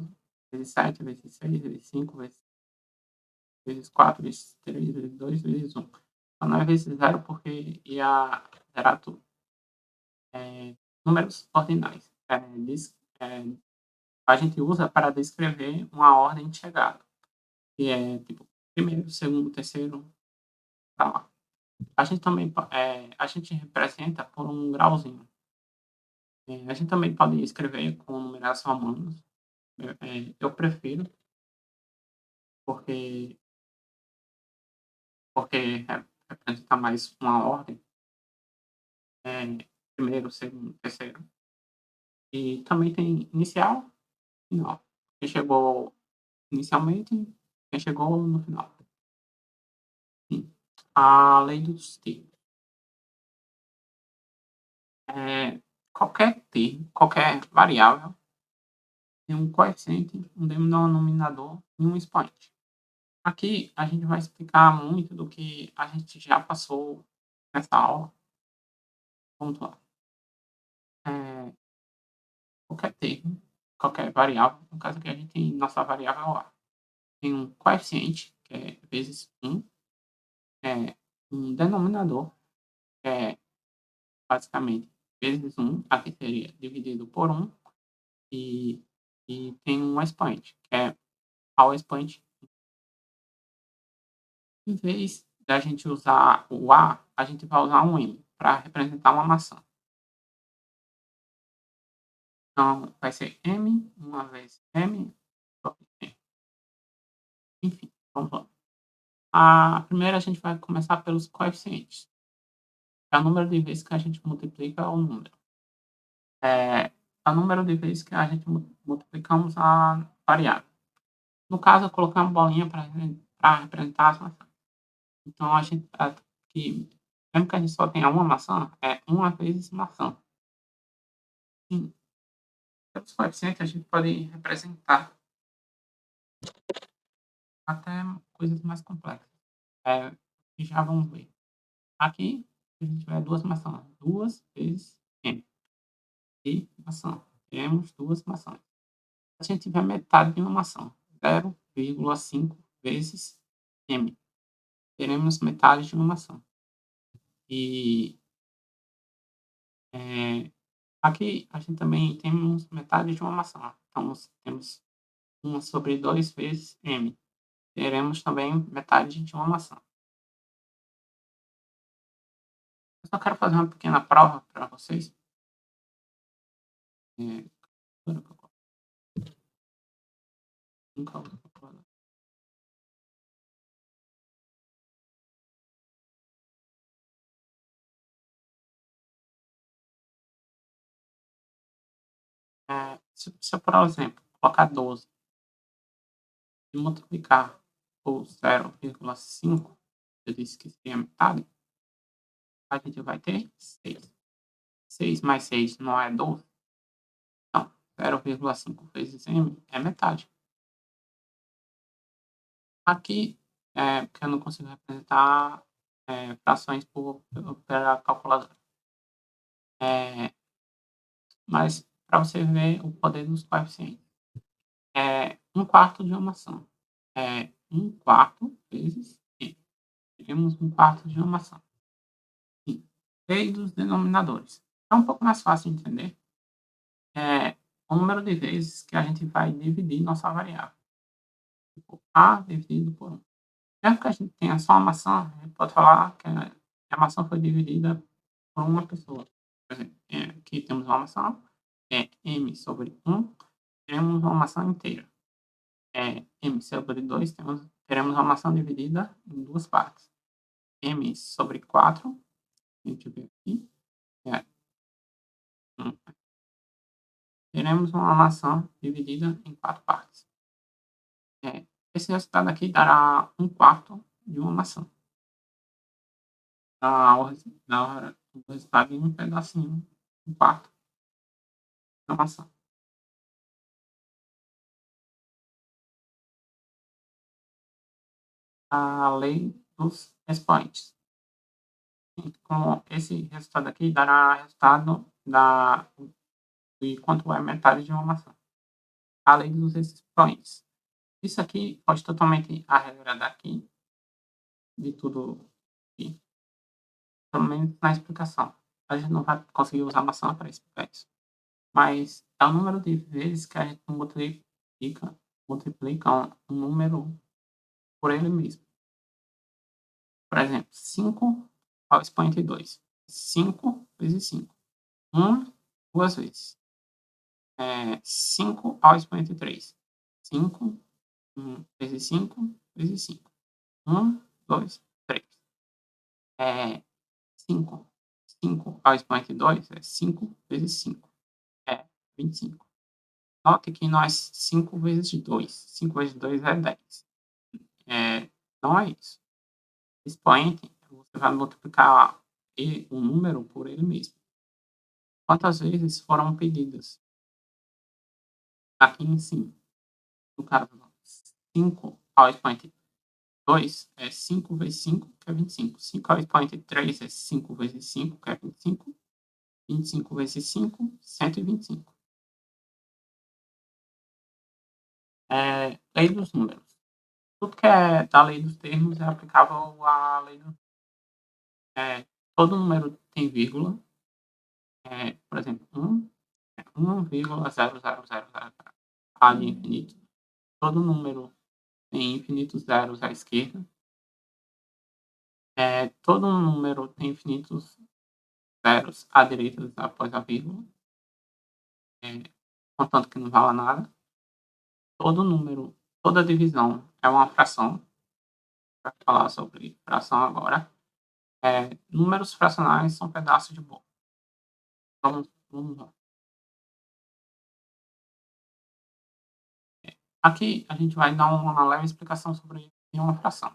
vezes 7 vezes 6 vezes 5 vezes 4 vezes 3 vezes 2 vezes 1. Só não é vezes zero porque ia zerar tudo. Números ordinais. A gente usa para descrever uma ordem de chegada, que é tipo primeiro, segundo, terceiro, tá lá. A gente também a gente representa por um grauzinho. A gente também pode escrever com numerais romanos. Eu prefiro porque representa mais uma ordem. Primeiro, segundo, terceiro. E também tem inicial e final. Quem chegou inicialmente, quem chegou no final. Sim. A lei dos termos. Qualquer termo, qualquer variável tem um coeficiente, um denominador e um expoente. Aqui a gente vai explicar muito do que a gente já passou nessa aula. Vamos lá. Qualquer termo, qualquer variável, no caso aqui a gente tem nossa variável A. Tem um coeficiente, que é vezes 1, um denominador, que é basicamente vezes 1, aqui seria dividido por 1, e, tem um expoente, que é ao expoente. Em vez da gente usar o A gente vai usar um M para representar uma maçã. Então, vai ser M, uma vez M, enfim, vamos lá. Primeiro a gente vai começar pelos coeficientes. É o número de vezes que a gente multiplica o número. É o número de vezes que a gente multiplicamos a variável. No caso, eu coloquei uma bolinha para representar as maçãs. Então, a gente aqui, mesmo que a gente só tenha uma maçã, é uma vezes maçã. Sim. Pelos coeficientes, a gente pode representar até coisas mais complexas. Que já vamos ver. Aqui, se a gente tiver duas maçãs, 2 vezes m. E maçã. Temos duas maçãs. Se a gente tiver metade de uma maçã, 0,5 vezes m. Teremos metade de uma maçã. E aqui a gente também temos metade de uma maçã. Então, temos 1 sobre 2 vezes m. teremos também metade de uma maçã. Eu só quero fazer uma pequena prova para vocês. É, nunca uso calculadora. Se eu, por exemplo, colocar 12 e multiplicar por 0,5, eu disse que seria metade, a gente vai ter 6. 6 mais 6 não é 12? Então, 0,5 vezes m é metade. Aqui, porque eu não consigo representar frações pela calculadora. Mas, para você ver o poder dos coeficientes, 1/4 de uma maçã. 1/4 vezes m. Teremos 1/4 de uma maçã. E lei dos denominadores. É um pouco mais fácil de entender. O número de vezes que a gente vai dividir nossa variável. Tipo, a dividido por 1. Mesmo que a gente tenha só uma maçã, a gente pode falar que a maçã foi dividida por uma pessoa. Por exemplo, aqui temos uma maçã, m sobre 1, teremos uma maçã inteira. M sobre 2, teremos uma maçã dividida em duas partes. M sobre 4, a gente vê aqui, é 1. Teremos uma maçã dividida em 4 partes. Esse resultado aqui dará 1/4 de uma maçã. Dá o resultado em um pedacinho, 1/4 da maçã. A lei dos expoentes. Com esse resultado aqui dará resultado de quanto é metade de uma maçã. A lei dos expoentes. Isso aqui pode totalmente a regra daqui, de tudo aqui, pelo menos na explicação. A gente não vai conseguir usar maçã para explicar isso. Mas é o número de vezes que a gente multiplica um número por ele mesmo. Por exemplo, 5 ao expoente 2. 5 vezes 5. 1, 2 vezes. 5 ao expoente 3. 5 vezes 5 vezes 5. 1, 2, 3. 5. 5 ao expoente 2 é 5 vezes 5. É 25. Note que não é 5 vezes 2. 5 vezes 2 é 10. Não é isso. Expoente, você vai multiplicar um número por ele mesmo. Quantas vezes foram pedidas? Aqui em cima. No caso, 5 ao expoente 2 é 5 vezes 5, que é 25. 5 ao expoente 3 é 5 vezes 5, que é 25. 25 vezes 5, 125. Lei dos números. Tudo que é da lei dos termos é aplicável à lei do. Todo número tem vírgula. Por exemplo, 1,0000 a de infinito. Todo número tem infinitos zeros à esquerda. Todo número tem infinitos zeros à direita após a vírgula, contanto que não vala nada. Toda divisão é uma fração. Para falar sobre fração agora. Números fracionais são pedaços de bolo. Vamos lá. Aqui a gente vai dar uma leve explicação sobre uma fração.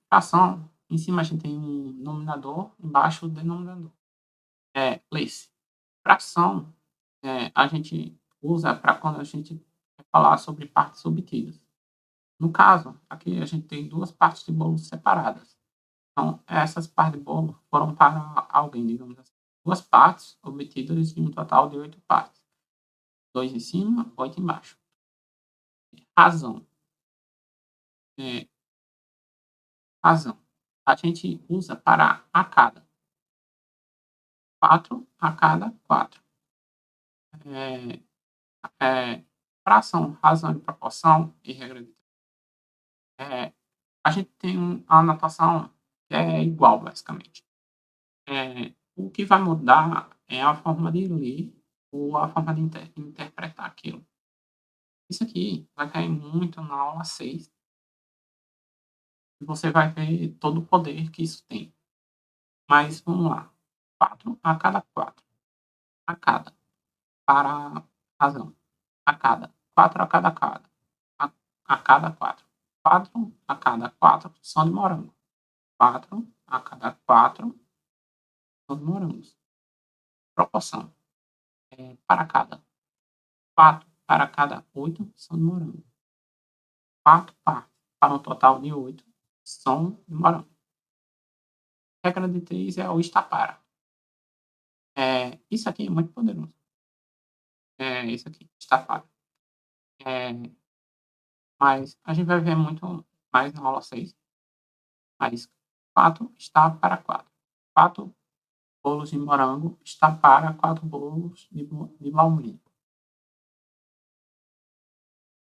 Fração, em cima a gente tem um nominador, embaixo o denominador. Lê-se. Fração, a gente usa para quando a gente quer falar sobre partes obtidas. No caso, aqui a gente tem duas partes de bolo separadas. Então, essas partes de bolo foram para alguém, digamos assim. Duas partes obtidas de um total de 8 partes. 2 em cima, 8 embaixo. Razão. Razão. A gente usa para a cada. 4 a cada 4. Fração, razão e proporção e regra de É, a gente tem a anotação que é igual, basicamente. O que vai mudar é a forma de ler ou a forma de interpretar aquilo. Isso aqui vai cair muito na aula 6 e você vai ver todo o poder que isso tem. Mas vamos lá. 4 a cada 4. A cada. Para razão. A cada. 4 a cada cada. A cada 4. 4 a cada 4 são de morango. 4 a cada 4 são de morangos. Proporção. Para cada. 4 para cada 8 são de morango. 4 partes para um total de 8 são de morango. Regra de 3 é o estapara. Isso aqui é muito poderoso. Isso aqui, estapara. É, mas a gente vai ver muito mais na aula 6. Mas 4 está para 4. 4 bolos de morango está para 4 bolos de baunilha.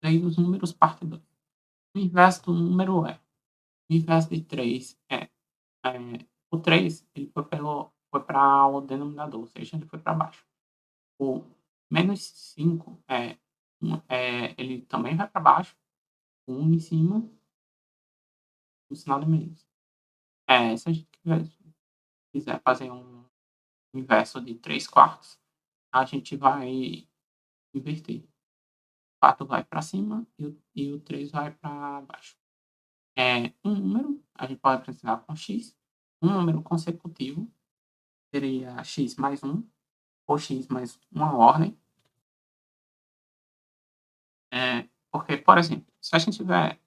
Lei dos números, parte 2. O inverso do número é. O inverso de 3 o 3 ele foi para o denominador, ou seja, ele foi para baixo. O menos 5 ele também vai para baixo. O 1 em cima, o sinal de menos. Se a gente quiser fazer um inverso de 3 quartos, a gente vai inverter. O 4 vai para cima e o 3 vai para baixo. Um número, a gente pode representar com x. Um número consecutivo seria x mais 1, ou x mais uma ordem. Porque, por exemplo, se a gente tiver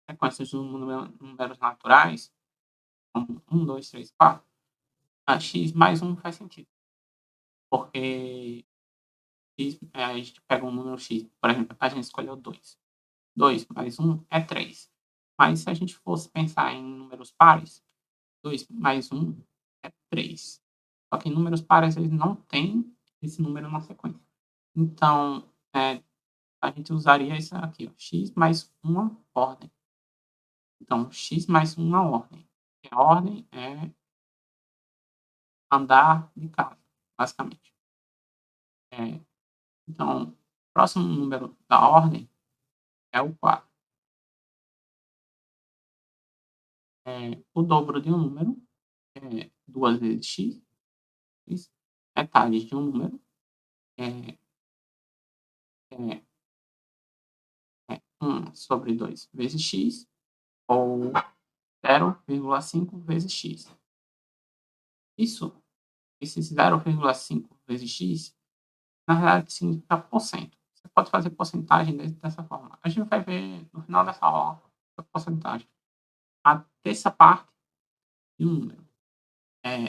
sequências de números naturais, como 1, 2, 3, 4, a x mais 1 faz sentido. Porque a gente pega um número x, por exemplo, a gente escolheu 2. 2 mais 1 é 3. Mas se a gente fosse pensar em números pares, 2 mais 1 é 3. Só que em números pares eles não têm esse número na sequência. Então, a gente usaria isso aqui, ó, x mais uma ordem. Então, x mais uma ordem. E a ordem é andar de casa, basicamente. Então, o próximo número da ordem é o 4. O dobro de um número é 2 vezes x. Metade de um número é 1 sobre 2 vezes x, ou 0,5 vezes x. Esse 0,5 vezes x, na realidade, significa porcento. Você pode fazer porcentagem dessa forma. A gente vai ver no final dessa aula a porcentagem. A terça parte de um número.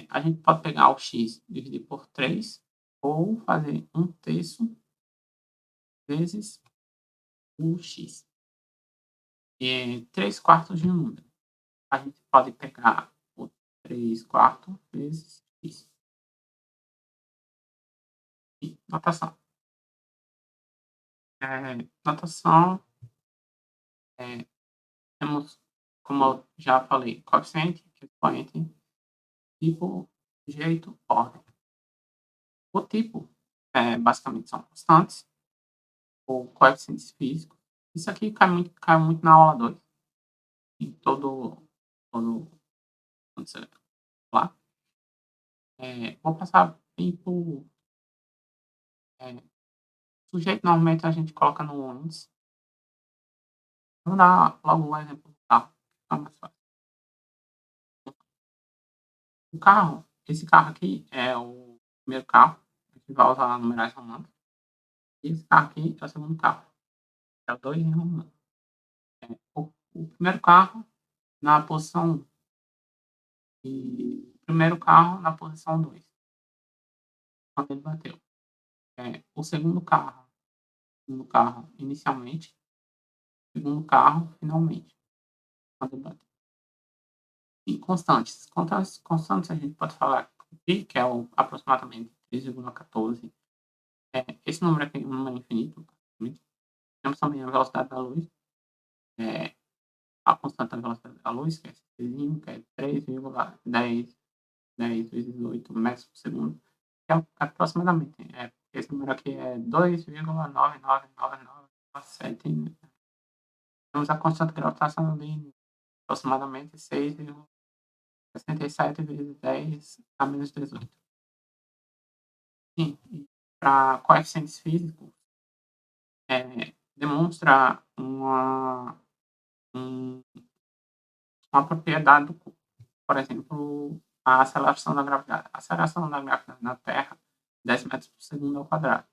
A gente pode pegar o x e dividir por 3, ou fazer 1/3 vezes o x. 3 quartos de um número. A gente pode pegar o 3 quartos vezes x. E notação. Notação, temos, como eu já falei, coeficiente, expoente, tipo, jeito, ordem. O tipo, basicamente, são constantes ou coeficientes físicos. Isso aqui cai muito na aula 2, em todo quando você lá. Vou passar bem por sujeito, normalmente a gente coloca no antes. Vou dar logo um exemplo do carro, fica mais fácil. O carro, esse carro aqui é o primeiro carro, a gente vai usar numerais romanos. E esse carro aqui é o segundo carro, é o 2 em romano. O primeiro carro na posição 1 e o primeiro carro na posição 2, quando ele bateu. O segundo carro inicialmente, o segundo carro finalmente, quando ele bateu. E constantes. Constantes a gente pode falar que é aproximadamente 3,14. Esse número aqui é um número infinito. Temos também a velocidade da luz. a constante da velocidade da luz, que é Czinho, que é 3,10 vezes 8 metros por segundo, que é aproximadamente. Esse número aqui é 2,99997. Temos a constante gravitacional de aproximadamente 6,67 vezes 10 a menos 18. Sim, para coeficientes físicos, demonstra um, uma propriedade do corpo. Por exemplo, a aceleração da gravidade. A aceleração da gravidade na Terra, 10 metros por segundo ao quadrado.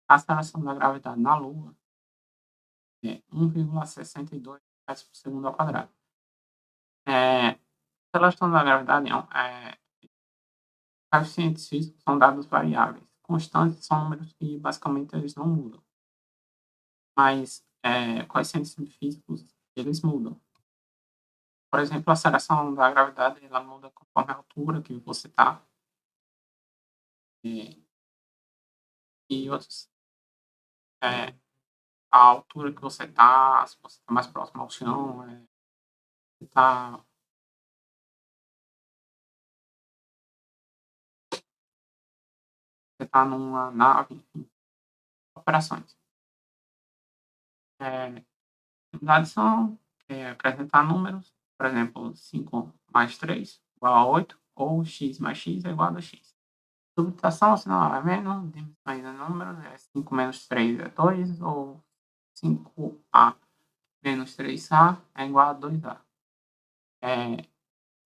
A aceleração da gravidade na Lua é 1,62 metros por segundo ao quadrado. A aceleração da gravidade coeficientes físicos são dados variáveis. Constantes são números que basicamente eles não mudam. Mas coeficientes físicos, eles mudam. Por exemplo, a aceleração da gravidade ela muda conforme a altura que você está. E outros. A altura que você está, se você está mais próximo ao chão, você está numa nave, enfim, operações. Unidades são apresentar números, por exemplo, 5 mais 3 igual a 8, ou x mais x é igual a x. Subtração, senão é menos, diminuindo números, 5 menos 3 é 2, ou 5a menos 3a é igual a 2a.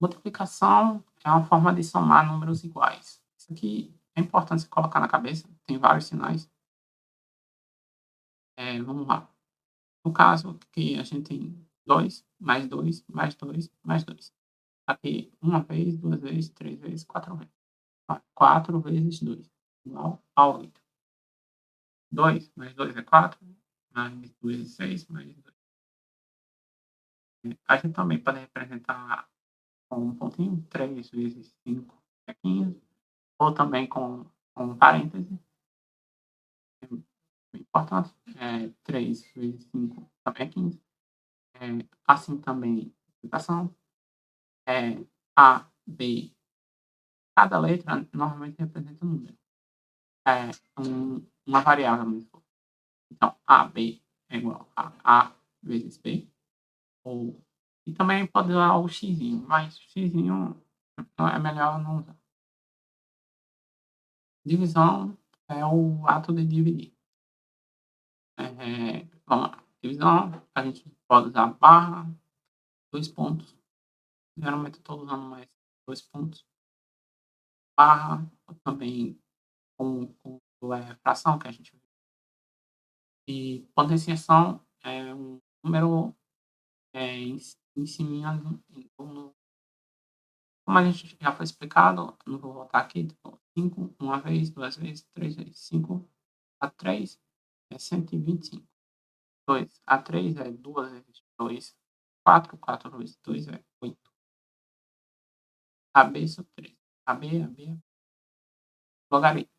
Multiplicação é uma forma de somar números iguais. Isso aqui é importante você colocar na cabeça, tem vários sinais. Vamos lá. No caso que a gente tem 2, mais 2, mais 2, mais 2. Aqui, uma vez, duas vezes, três vezes, quatro vezes. 4 vezes 2, igual a 8. 2 mais 2 é 4, mais 2 é 6, mais 2. A gente também pode representar com um pontinho, 3 vezes 5 é 15, ou também com um parêntese. Importante, 3 vezes 5 também é 15. Assim também, multiplicação. A, B, cada letra normalmente representa um número. Uma variável mesmo. Então, A, B é igual a A vezes B. E também pode usar o x, mas o x é melhor não usar. Divisão é o ato de dividir. Vamos lá. Divisão, a gente pode usar barra, 2 pontos. Geralmente eu estou usando mais 2 pontos. Barra, também com fração, que a gente vê. E potenciação é um número em cima como a gente já foi explicado, não vou voltar aqui, 5, uma vez, duas vezes, três vezes. 5 a 3 é 125. 2 a 3 é 2 vezes 2. 4 vezes 2 é 8. AB sobre 3. AB. Logaritmo.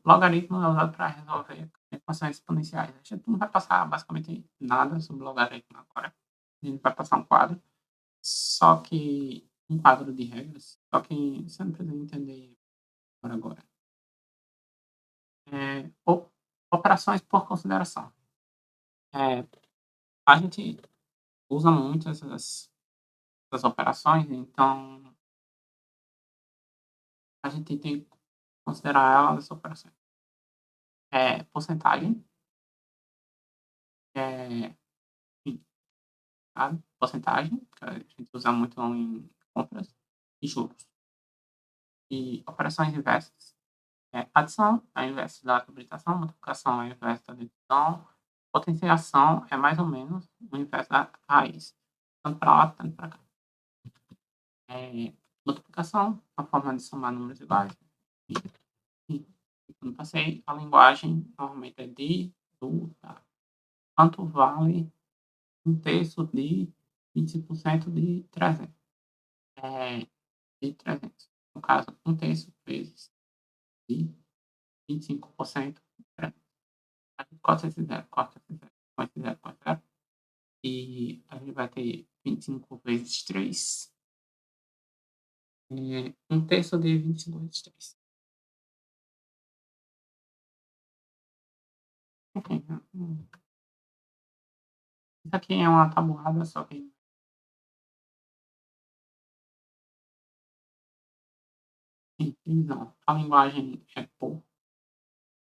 Logaritmo é usado para resolver equações exponenciais. A gente não vai passar basicamente nada sobre logaritmo agora. A gente vai passar um quadro. Só que um quadro de regras. Só que você não precisa entender por agora. Operações por consideração. A gente usa muito essas operações, então a gente tem que considerar elas as operações. Porcentagem, enfim, sabe? Porcentagem, que a gente usa muito em compras e juros. E operações inversas. Adição é inverso da subtração, multiplicação é inverso da divisão, potenciação é mais ou menos o inverso da raiz, tanto para lá, tanto para cá. Multiplicação, a forma de somar números iguais. E quando passei, a linguagem normalmente é de, do, tá. Quanto vale 1/3 de 25% de 300? De 300. No caso, 1/3 vezes de 25% de 300. Corta esse zero, corta esse zero, corta esse zero, corta esse zero. E a gente vai ter 25 vezes 3, 1/3 de 25 vezes 3. Enfim, isso aqui é uma tabuada, só que simples não. A linguagem é por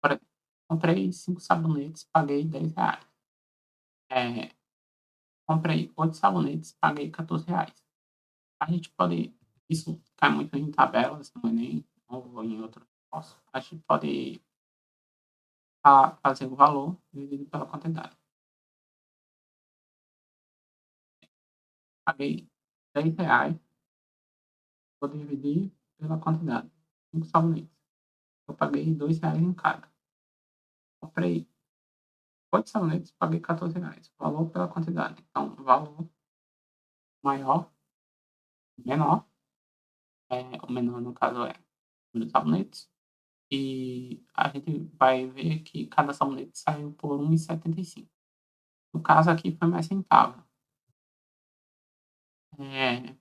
exemplo, comprei 5 sabonetes, paguei R$10. Eh, comprei 8 sabonetes, paguei R$14. A gente pode isso cai muito em tabelas no Enem ou em outros cursos. A gente pode fazer o valor dividido pela quantidade. Paguei R$10, vou dividir pela quantidade, 5 sabonetes. Eu paguei R$2 em cada. Comprei 8 sabonetes, paguei R$14. Valor pela quantidade. Então, valor maior, menor, o menor no caso é o número de sabonetes, e a gente vai ver que cada sabonete saiu por R$1,75. No caso aqui foi mais rentável. É,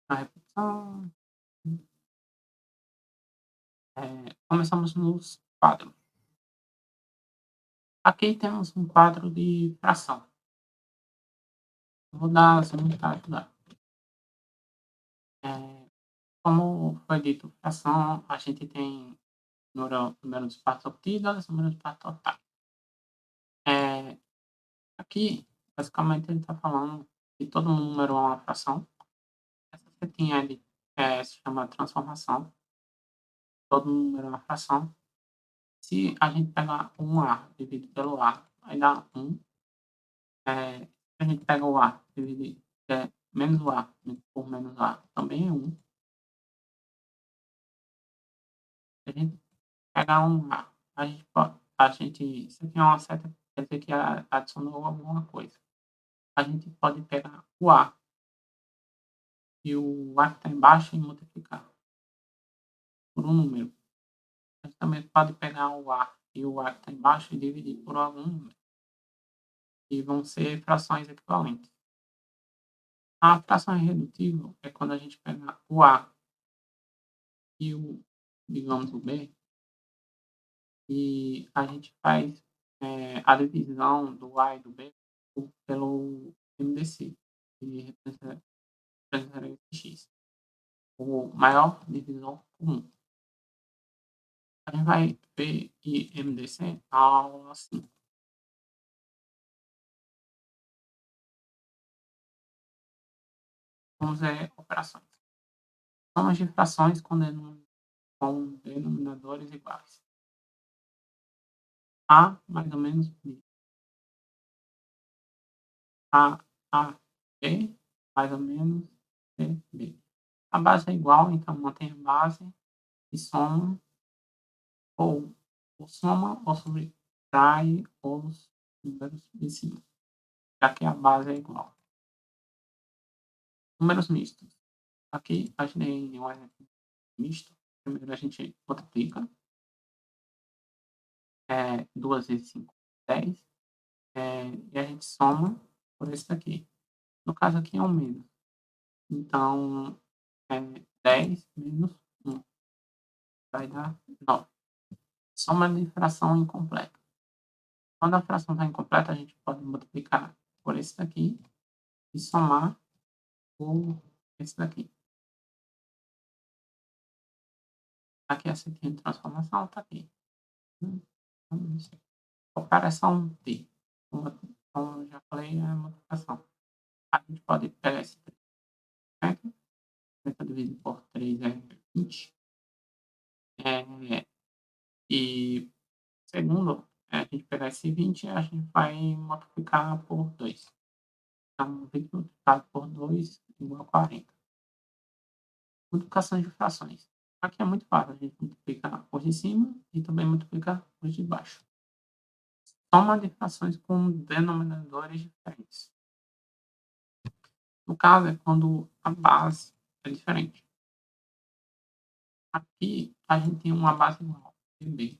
na repetição, começamos nos quadros. Aqui temos um quadro de fração. Vou dar assim para ajudar. Como foi dito, fração, a gente tem número de partes obtidas, número de partes totais. Eh, aqui, basicamente, ele está falando que todo número é uma fração. Essa setinha ali se chama transformação. Todo número é uma fração. Se a gente pegar um A dividido pelo A, vai dar 1. Se a gente pega o A dividir menos o A por menos A, também é 1. Se a gente pegar um A, isso aqui é uma seta, quer dizer que adicionou alguma coisa. A gente pode pegar o A e o A que está embaixo e multiplicar por um número. A gente também pode pegar o A e o A que está embaixo e dividir por algum número. E vão ser frações equivalentes. A fração irredutível é quando a gente pega o A e digamos, o B, e a gente faz a divisão do A e do B pelo MDC, que representaria x. O maior divisor comum. A gente vai ver MDC aula assim. Vamos ver operações. Somas de frações com denominadores iguais. A mais ou menos B. A, B mais ou menos C, B. A base é igual, então mantém a base e soma ou soma ou subtrai os números de cima, já que a base é igual. Números mistos. Aqui a gente tem um exemplo misto. Primeiro a gente multiplica 2 vezes 5, 10, e a gente soma por esse daqui. No caso aqui é um menos. Então, 10 menos 1 vai dar 9. Soma de fração incompleta. Quando a fração está incompleta, a gente pode multiplicar por esse daqui e somar por esse daqui. Aqui a setinha de transformação está aqui. Operação D. Como eu já falei, é a multiplicação. A gente pode pegar esse 30, 30 dividido por 3 é 20. E segundo, a gente pegar esse 20, a gente vai multiplicar por 2. Então, 20 multiplicado por 2 igual a 40. Multiplicação de frações. Aqui é muito fácil, a gente multiplica os de cima e também multiplica os de baixo. Soma de frações com denominadores diferentes. No caso, é quando a base é diferente. Aqui, a gente tem uma base igual, B.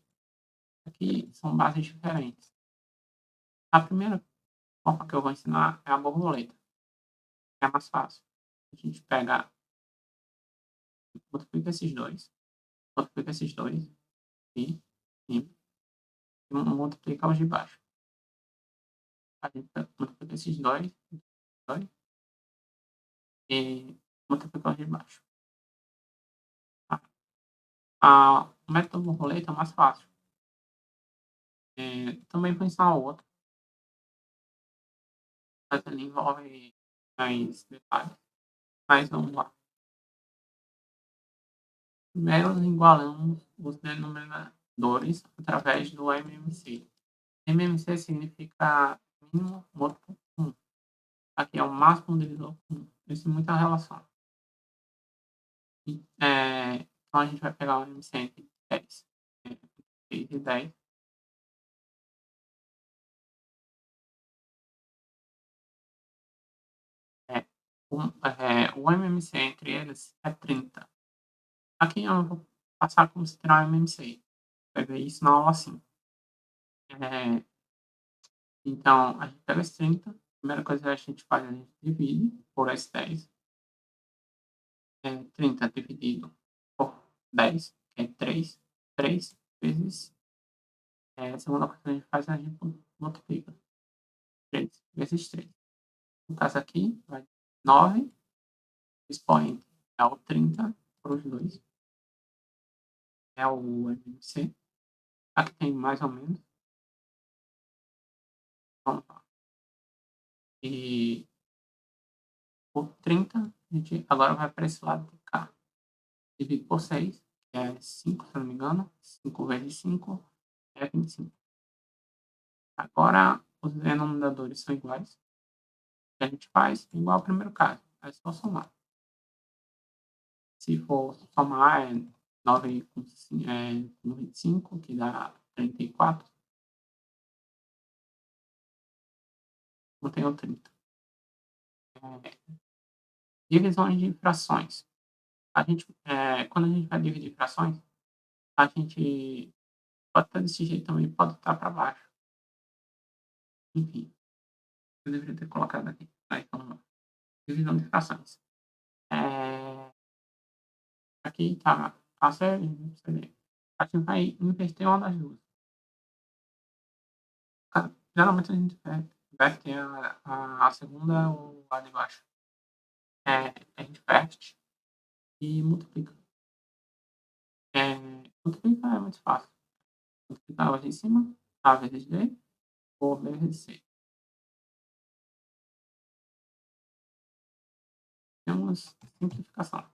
Aqui são bases diferentes. A primeira forma que eu vou ensinar é a borboleta, que é mais fácil. A gente pega, multiplica esses dois e, e multiplica os de baixo. A gente multiplica esses dois e multiplica os de baixo. O método borboleta é mais fácil. Também vou ensinar outro, mas ele envolve mais detalhes. Mas vamos lá. Primeiro, igualamos os denominadores através do MMC. MMC significa mínimo múltiplo comum. Aqui é o máximo divisor comum. Isso é muita relação. Então, a gente vai pegar o MMC entre 10. 6 e 10. O MMC entre eles é 30. Aqui eu vou passar como se tirar o MMC. Vai ver isso na aula assim. Então, a gente pega esse 30. A primeira coisa que a gente faz, a gente divide por esse 10. 30 dividido por 10, que é 3. 3 vezes. A segunda coisa que a gente faz, a gente multiplica. 3 vezes 3. No caso aqui, vai 9. Expoente é o 30 por os dois. É o MMC. Aqui tem mais ou menos. Vamos lá. E por 30, a gente agora vai para esse lado de cá. Divide por 6, que é 5, se não me engano. 5 vezes 5 é 25. Agora, os denominadores são iguais. O que a gente faz igual ao primeiro caso. É só somar. Se for somar, é 9 com 25, que dá 34. Não tem o 30. Divisões de frações. Quando a gente vai dividir frações, a gente pode estar desse jeito também, pode estar para baixo. Enfim, eu deveria ter colocado aqui. Então, divisão de frações. Aqui está a série, a gente vai inverter uma das duas. Geralmente a gente inverte a segunda ou a de baixo. A gente inverte e multiplica. Multiplicar é muito fácil. Multiplicar a de cima, A vezes B, ou B vezes C. Temos simplificação.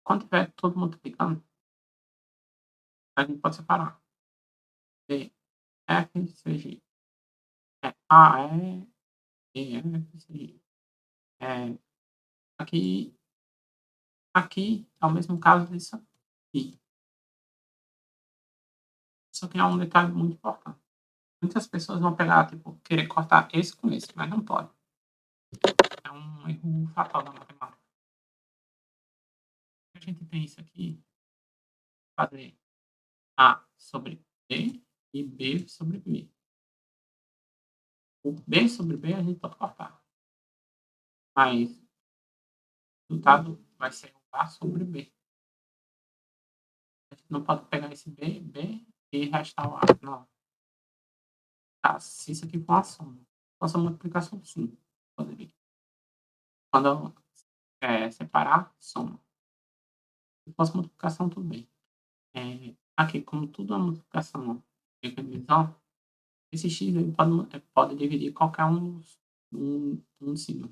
Quando tiver tudo multiplicando, a gente pode separar. B, F, C, G. A, E, F, C, G. Aqui é o mesmo caso disso aqui. Isso aqui é um detalhe muito importante. Muitas pessoas vão pegar, tipo, querer cortar esse com esse, mas não pode. É um erro fatal da matemática. A gente tem isso aqui, fazer A sobre B e B sobre B. O B sobre B a gente pode cortar. Mas o resultado vai ser o A sobre B. A gente não pode pegar esse B, B e restar o A. Não. Tá, se isso aqui for uma soma. Nossa multiplicação, sim. Poderia. Quando separar, soma. Se fosse multiplicação, tudo bem. Aqui, como tudo é multiplicação e divisão, esse x ele pode dividir qualquer um de cima.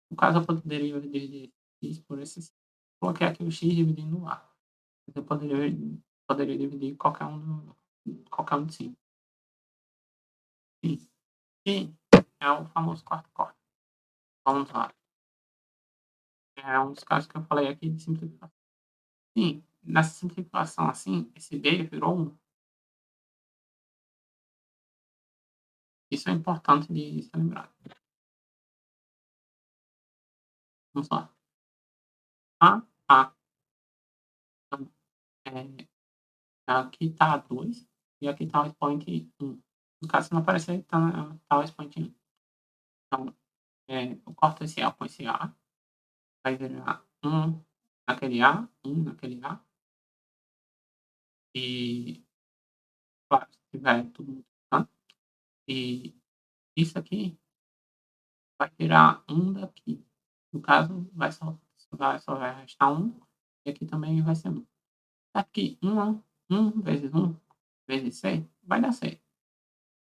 No caso, eu poderia dividir x por esse c. Coloquei aqui o x dividindo o a. Eu poderia dividir qualquer um de cima. E é o famoso corte-corte. Vamos lá. É um dos casos que eu falei aqui de simplificação. Sim, nessa simplificação assim, esse b virou 1. Isso é importante de se lembrar. Vamos lá. A. Então, aqui está 2 e aqui está o expoente 1. No caso, se não aparecer, tá o expoente 1. Então, eu corto esse A com esse A, vai virar 1 naquele A, 1 naquele A, e, claro, se tiver tudo multiplicando, e isso aqui vai virar 1 daqui. No caso, só vai restar 1, e aqui também vai ser 1. Aqui, 1 vezes 1 vezes 6 vai dar 6.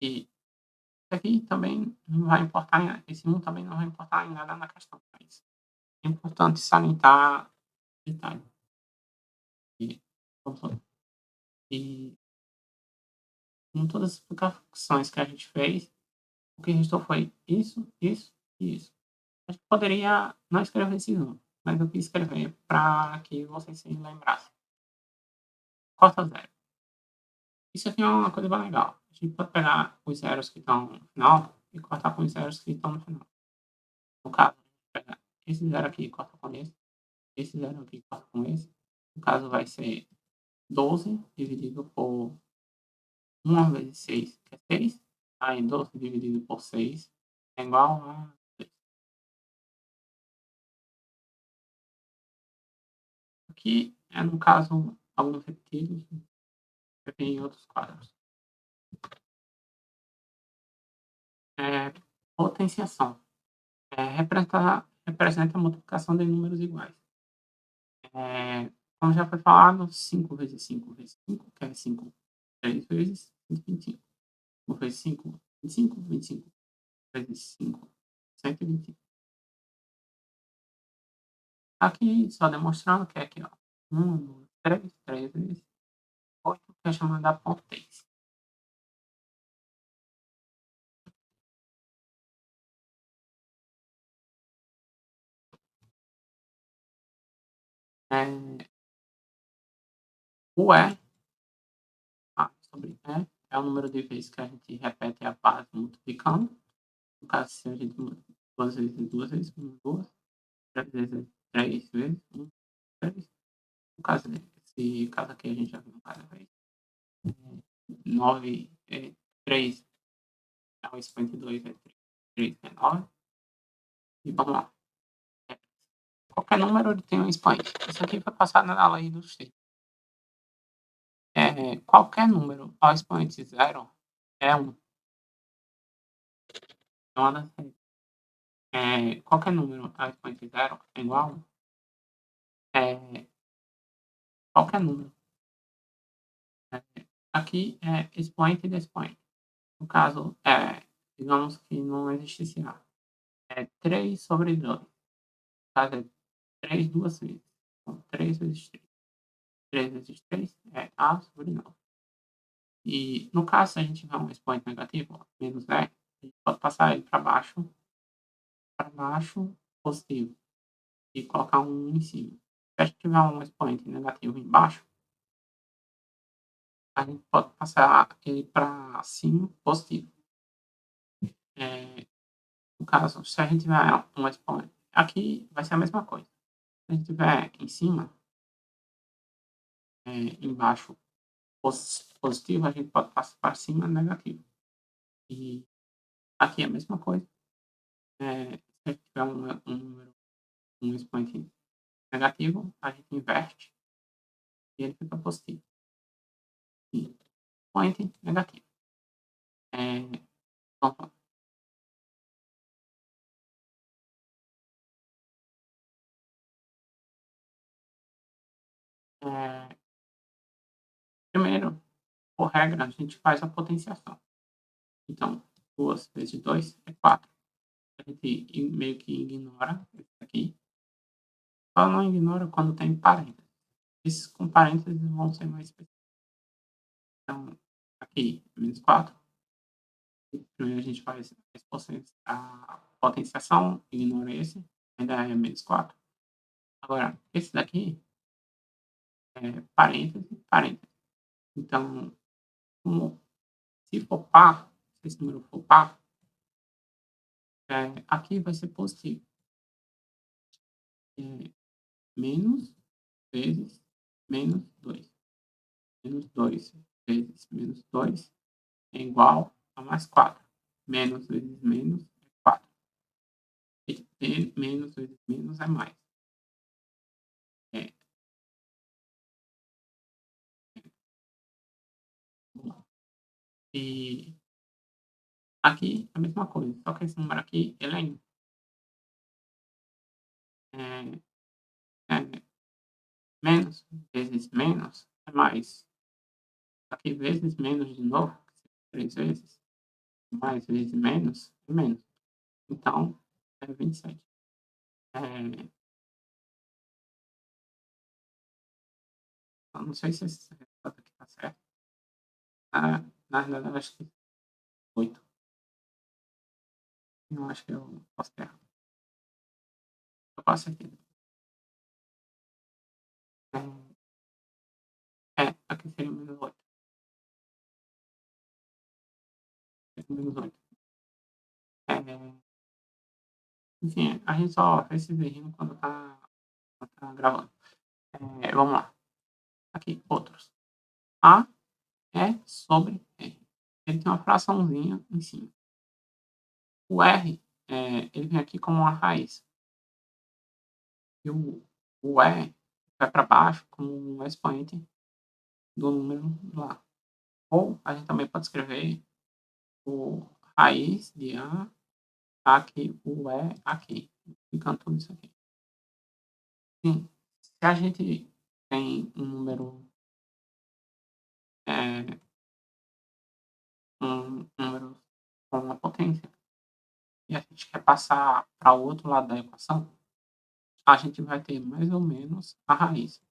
E isso aqui também não vai importar, esse 1 também não vai importar em nada na questão, mas é importante salientar detalhe. E, e com todas as explicações que a gente fez, o que restou foi isso, isso e isso. A gente poderia não escrever esse número, mas eu quis escrever para que vocês se lembrassem. Corta zero. Isso aqui é uma coisa bem legal. A gente pode pegar os zeros que estão no final e cortar com os zeros que estão no final. No caso, pega esse zero aqui e corta com esse zero aqui e corta com esse. No caso, vai ser 12 dividido por 1 vezes 6, que é 6. Aí 12 dividido por 6 é igual a 6. Aqui é, no caso, alguns repetidos em outros quadros. Potenciação. Representa a multiplicação de números iguais. Como já foi falado, 5 vezes 5 vezes 5, que é 5 3 vezes 125. 5 vezes 5, 25, 25 vezes 5, 125. Aqui, só demonstrando que é aqui, ó, 1, 2, 3, 3 vezes 8, que é chamada ponto 3. É, o E, sobre E, é o número de vezes que a gente repete a base multiplicando. No caso, se a gente duas vezes, 1, 2, 3 vezes 3 vezes 1, 3. No caso, esse caso aqui a gente já viu várias vezes. 9, 3 é o expoente 2, é 3 é 9. E vamos lá. Qualquer número ele tem um expoente. Isso aqui foi passado na aula aí do X. Qualquer número ao expoente zero é 1. Então, qualquer número ao expoente zero é igual a 1. É, qualquer número. Aqui é expoente de expoente. No caso, digamos que não existe esse A. É 3 sobre 2. No caso, é 3 duas vezes. Então, 3 vezes 3. 3 vezes 3 é A sobre 9. E, no caso, se a gente tiver um expoente negativo, menos 10, a gente pode passar ele para baixo positivo, e colocar um em cima. Se a gente tiver um expoente negativo embaixo, a gente pode passar ele para cima positivo. No caso, se a gente tiver um expoente, aqui vai ser a mesma coisa. Se a gente tiver em cima, embaixo positivo, a gente pode passar para cima negativo. E aqui é a mesma coisa. Se a gente tiver um expoente negativo, a gente inverte e ele fica positivo. E expoente negativo. Então, primeiro, por regra, a gente faz a potenciação. Então, 2 vezes 2 é 4. A gente meio que ignora isso aqui. Só não ignora quando tem parênteses. Esses com parênteses vão ser mais específicos. Então, aqui, menos 4. Primeiro a gente faz a potenciação, ignora esse, ainda é menos 4. Agora, esse daqui é parêntese, parêntese. Então, se for par, se esse número for par, aqui vai ser positivo. Menos vezes menos 2. Menos 2 vezes menos 2 é igual A mais 4. Menos vezes menos é 4. E menos vezes menos é mais. É, e aqui a mesma coisa, só que esse número aqui ele é menos vezes menos é mais. Aqui vezes menos de novo, 3 vezes, mais vezes menos é menos. Então, é 27. Eh, eu não sei se esse resultado aqui está certo. Na verdade, eu acho que 8. Eu acho que eu posso ter errado. Eu quase certeza. Aqui seria menos 8. Menos 8. Enfim, a gente só fez esse errinho quando tá gravando. Vamos lá. Aqui, outros. A é sobre R. Ele tem uma fraçãozinha em cima. O R, ele vem aqui como uma raiz. E o E vai para baixo como um expoente do número lá. Ou a gente também pode escrever o raiz de A aqui, o E aqui, ficando tudo isso aqui. Sim, se a gente tem um número, é, um número com uma potência e a gente quer passar para o outro lado da equação, a gente vai ter mais ou menos a raiz.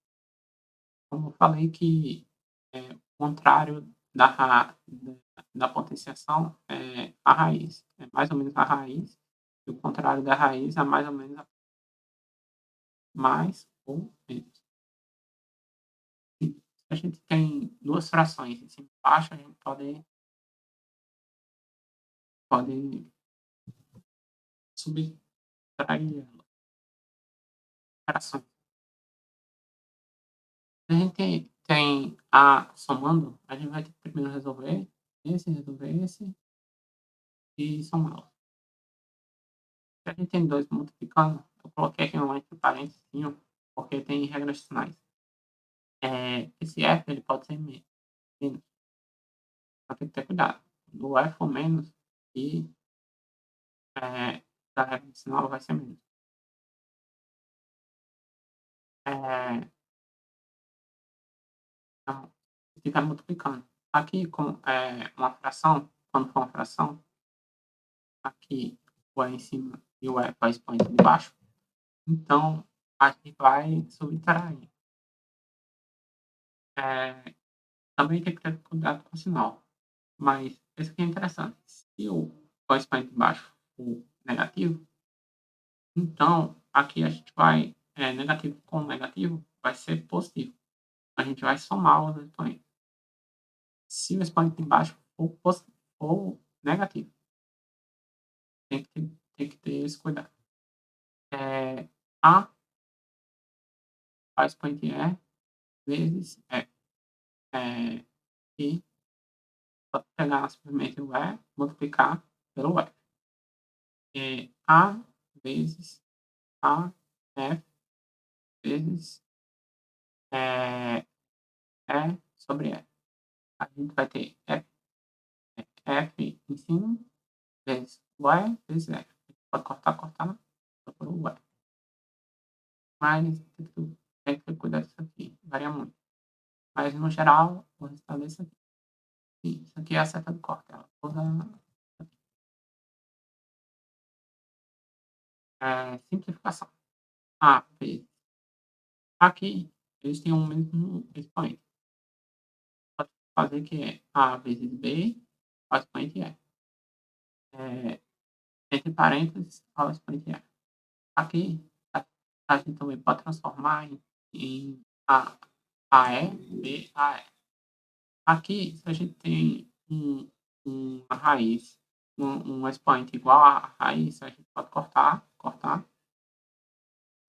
Como eu falei que o contrário da potenciação é a raiz. É mais ou menos a raiz, e o contrário da raiz é mais ou menos mais ou menos. Se a gente tem duas frações em cima e embaixo, a gente pode subtrair frações. Se a gente tem A somando, a gente vai ter que primeiro resolver esse e somá-lo. Se a gente tem 2 multiplicando, eu coloquei aqui um entre parênteses, porque tem regras finais. Esse F ele pode ser menos, só tem que ter cuidado. Do F for menos e da regra final vai ser menos. Então, fica multiplicando. Aqui, com uma fração, quando for uma fração, aqui o E em cima e o E vai expoente de baixo, então a gente vai subtrair. Também tem que ter cuidado com o sinal. Mas esse aqui é interessante. Se o expoente de baixo for negativo, então aqui a gente vai, negativo com negativo vai ser positivo. A gente vai somar os expoentes. Se o expoente de baixo for negativo, tem que ter esse cuidado. A expoente E vezes E. E pode pegar simplesmente o E, multiplicar pelo E. A vezes A F vezes E sobre E. A gente vai ter F em cima vezes o E vezes F. Pode cortar, só por o E. Mas tem que ter cuidado disso aqui, varia muito. Mas no geral, o resultado é isso aqui. Sim, isso aqui é a seta do corte, ela toda simplificação. A vezes. Aqui, eles têm o mesmo expoente. Pode fazer que é A vezes B, o expoente é. Entre parênteses, o expoente é. Aqui, a gente também pode transformar em A, AE, B, AE. Aqui, se a gente tem uma raiz, um expoente igual a raiz, a gente pode cortar,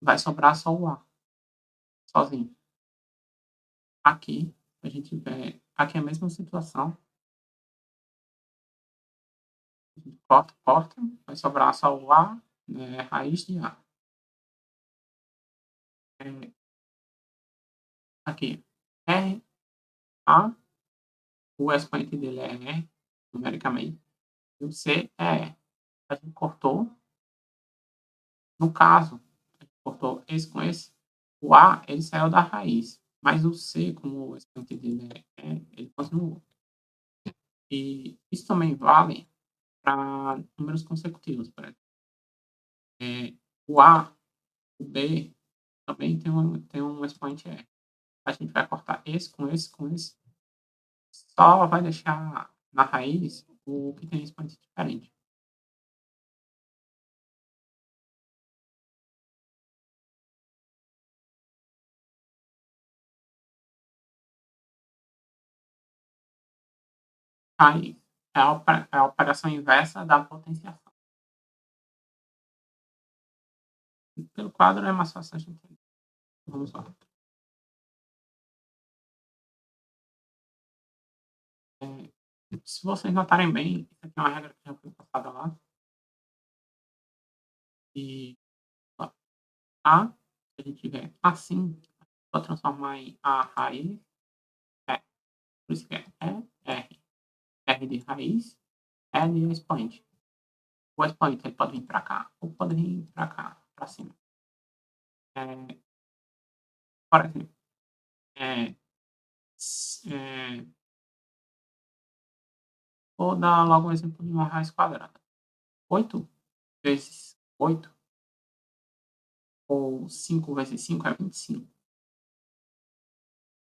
vai sobrar só o A, sozinho. Aqui, a gente vê, aqui é a mesma situação, corta, vai sobrar só o A, né, raiz de A. É, aqui, R, A, o expoente dele é R, numericamente, e o C é R. A gente cortou, no caso, a gente cortou esse com esse, o A, ele saiu da raiz, mas o C, como o expoente dele é R, ele continuou. E isso também vale para números consecutivos, por exemplo. O A, o B, também tem um expoente R. A gente vai cortar esse com esse com esse, só vai deixar na raiz o que tem expoente diferente. Aí é a operação inversa da potenciação. Pelo quadro é mais fácil a gente entender. Vamos lá. Se vocês notarem bem, isso aqui é uma regra que já foi passada lá. E ó, A, se a gente tiver assim, vou transformar em A raiz, é. Por isso que é E, R. R de raiz, E de expoente. O expoente ele pode vir para cá ou pode vir para cá, para cima. Por exemplo, é, vou dar logo um exemplo de uma raiz quadrada. 8 vezes 8 ou 5 vezes 5 é 25.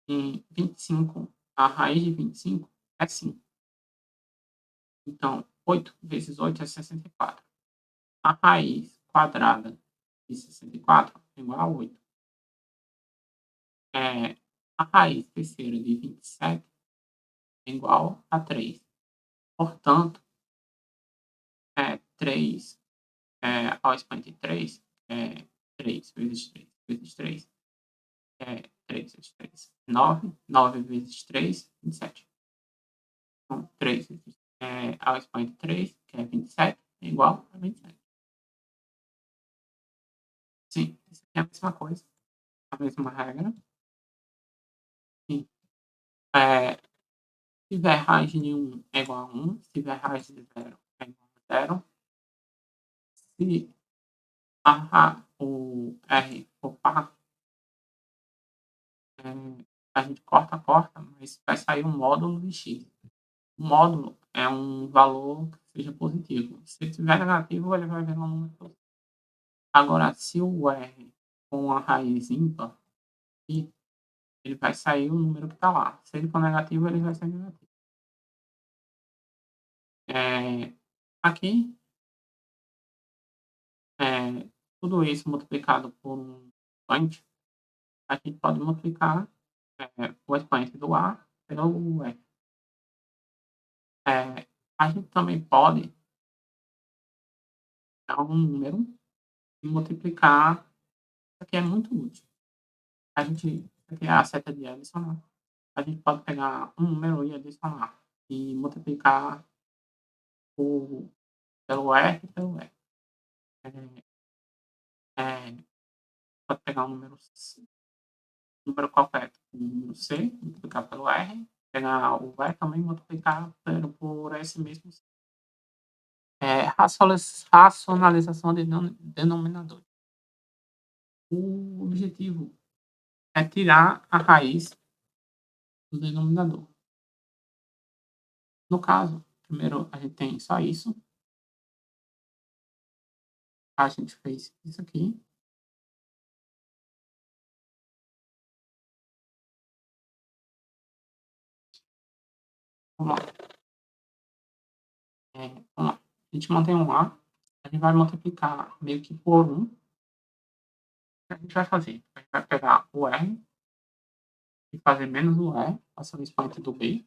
E 25, a raiz de 25 é 5. Então, 8 vezes 8 é 64. A raiz quadrada de 64 é igual a 8. A raiz terceira de 27 é igual a 3. Portanto, 3 ao expoente 3 é 3 vezes 3 vezes 3 é 3 vezes 3, 9. 9 vezes 3, 27. Então, 3 vezes ao expoente 3, que é 27, é igual a 27. Sim, isso aqui é a mesma coisa, a mesma regra. Sim. É, se tiver raiz de 1 é igual a 1, se tiver raiz de 0 é igual a 0. Se o R for par, a gente corta, mas vai sair um módulo de x. O módulo é um valor que seja positivo. Se tiver negativo, ele vai vir um número positivo. Agora, se o R com a raiz ímpar, ele vai sair o número que está lá. Se ele for negativo, ele vai ser negativo. Aqui, tudo isso multiplicado por um expoente, a gente pode multiplicar o expoente do A pelo R. A gente também pode pegar um número e multiplicar. Isso aqui é muito útil. Isso aqui é a seta de adicionar. A gente pode pegar um número e adicionar. E multiplicar pelo R e pelo R. Pode pegar um número qualquer, o número C, multiplicar pelo R, pegar o R também e multiplicar por esse mesmo C. Racionalização de denominador. O objetivo é tirar a raiz do denominador. No caso, primeiro a gente tem só isso. A gente fez isso aqui. Vamos lá. Vamos lá. A gente mantém um A. A gente vai multiplicar meio que por 1. O que a gente vai fazer? A gente vai pegar o R e fazer menos o R, passando o expoente do B.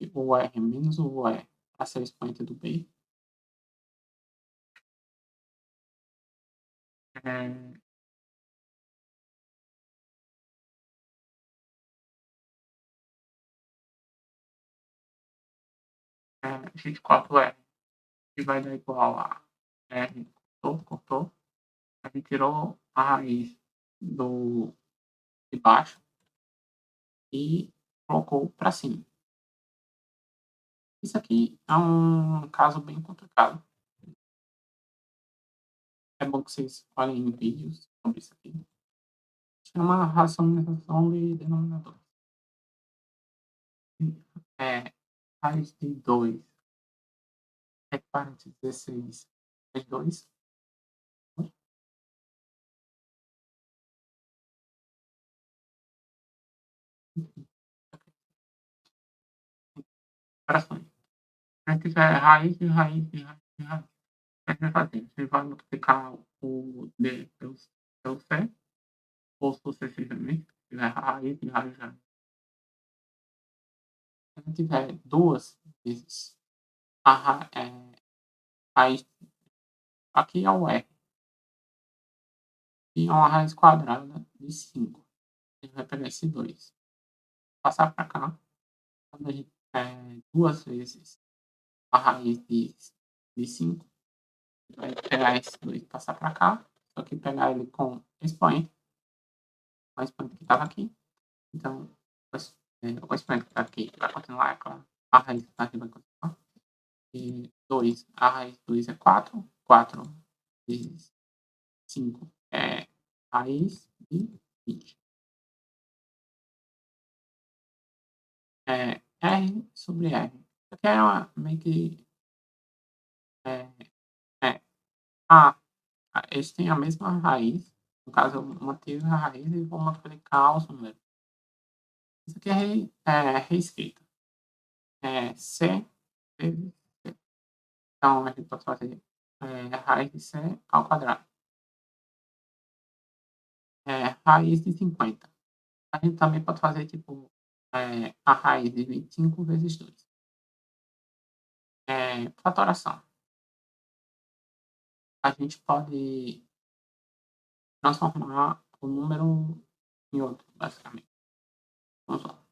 E o R menos o R para ser o expoente do B. É, a gente corta o R. que vai dar igual a R, cortou, a gente tirou a raiz do de baixo e colocou para cima. Isso aqui é um caso bem complicado. É bom que vocês olhem vídeos sobre isso aqui. Chama racionalização de denominadores. É, raiz de 2 é 416 mais 2. Frações. Se tiver raiz de raiz de raiz de raiz, o que a gente vai fazer? Você vai multiplicar o D pelo C, ou sucessivamente, se tiver raiz de raiz de raiz. Se a gente tiver duas vezes raiz, aqui é o R, e é uma raiz quadrada de 5. A gente vai pegar esse 2, passar para cá, quando a gente duas vezes a raiz de 5, vai pegar esse 2 e passar para cá, só que pegar ele com expoente, o expoente que estava aqui. Então, o expoente que está aqui vai continuar, é claro. A raiz que está aqui vai continuar. E 2, a raiz de 2 é 4. 4 vezes 5 é raiz de 20. R sobre R. Isso aqui é meio que. É, é, A, eles têm a mesma raiz. No caso, eu mantive a raiz e vou multiplicar os números. Isso aqui é reescrito. C vezes C. Então, a gente pode fazer raiz de C ao quadrado. Raiz de 50. A gente também pode fazer, tipo, a raiz de 25 vezes 2. Fatoração. A gente pode transformar o número em outro, basicamente. Vamos lá.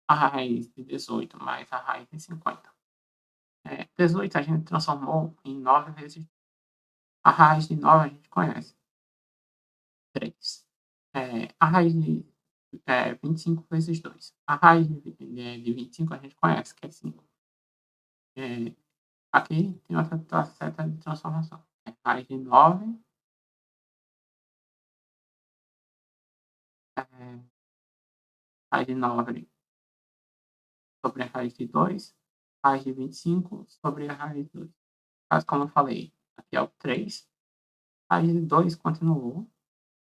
A raiz de 18 mais a raiz de 50. 18 a gente transformou em 9 vezes. A raiz de 9 a gente conhece. 3. A raiz de 25 vezes 2. A raiz de 25 a gente conhece, que é 5. Aqui tem outra seta de transformação. Raiz de 9. Raiz de 9 sobre a raiz de 2. Raiz de 25 sobre a raiz de 2. Mas, como eu falei, aqui é o 3. Raiz de 2 continuou,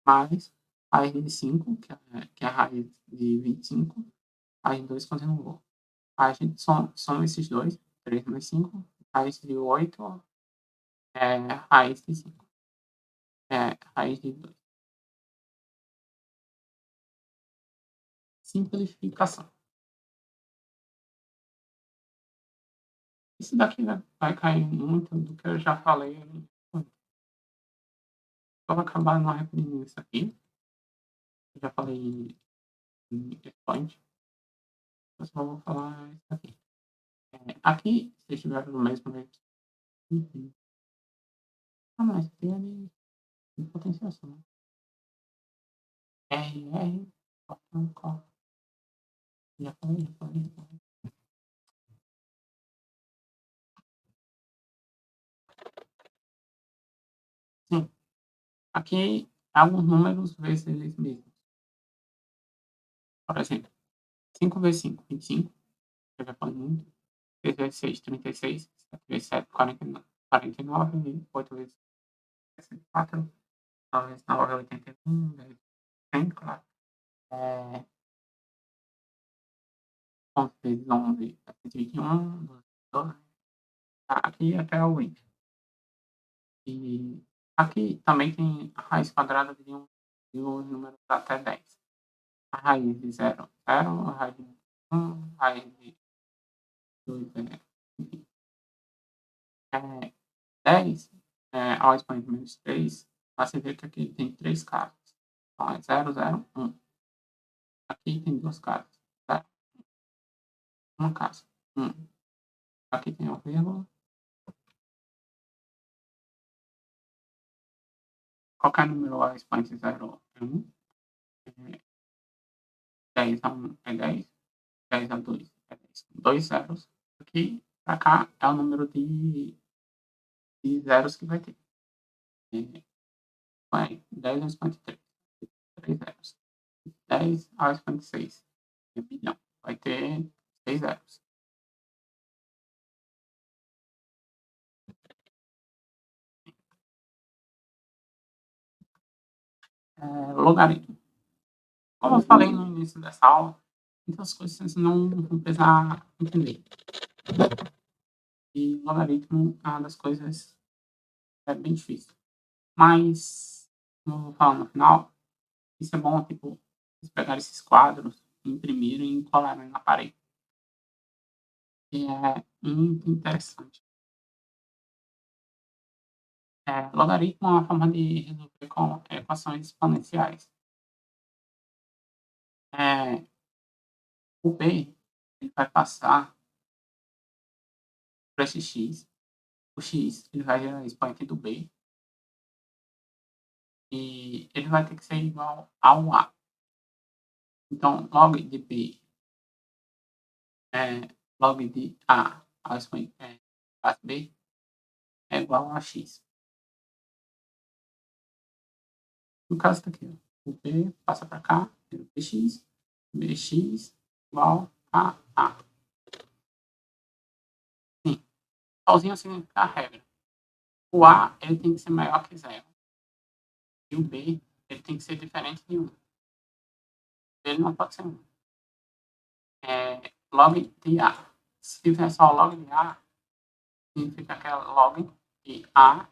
mais raiz de 5, que é a raiz de 25. Raiz de 2 continuou. A gente soma esses dois, 3 mais 5. Raiz de 8 é raiz de 5. Raiz de 2. Simplificação. Isso daqui vai cair muito do que eu já falei. Eu vou acabar não repetindo isso aqui. Eu já falei em endpoint. Eu só vou falar isso aqui. Aqui, se estiver no mesmo jeito. Enfim. Mas tem ali potenciação. R, corta. Já falei. Sim. Aqui, alguns números vezes eles mesmos. Por exemplo, 5 vezes 5, 25. Eu já falei muito. 6 vezes 6, 36. 7 vezes 7, 49. 8 vezes 4. 9 vezes 9, 81. 10, 100, claro. 11 vezes 11, 121. 12. Aqui até o 20. E aqui também tem a raiz quadrada de um número até 10. A raiz de 0, 0. A raiz de 1, a raiz de 2, enfim. 10, ao expoente menos 3, você vê que aqui tem 3 casos. Então, é 0, 0, 1. Aqui tem 2 casos. 0, 1 caso. 1. Aqui tem uma vírgula. qualquer número a expoente zero é 1, 10 a 1 é 10, 10 a 2 é 10. 2 zeros. Aqui para cá é o número de zeros que vai ter. Vai 10 a expoente 3, 3 zeros. 10 a expoente 6 é milhão. Vai ter 6 zeros. Logaritmo. Como eu falei no início dessa aula, muitas coisas vocês não vão precisar entender. E logaritmo é uma das coisas que é bem difícil. Mas, como eu vou falar no final, isso é bom, tipo, vocês pegarem esses quadros, imprimirem e colarem na parede. E é muito interessante. Logaritmo é uma forma de resolver com equações exponenciais. O B ele vai passar por esse x. O x ele vai gerar expoente do B. E ele vai ter que ser igual ao A. Então, log de B log de A ao expoente B é igual a x. No caso daqui, ó, o B passa para cá, bx igual a A. Sim, sozinho significa a regra. O A ele tem que ser maior que zero. E o B ele tem que ser diferente de 1. Ele não pode ser 1. Log de A. Se tiver só log de A, significa que é log de A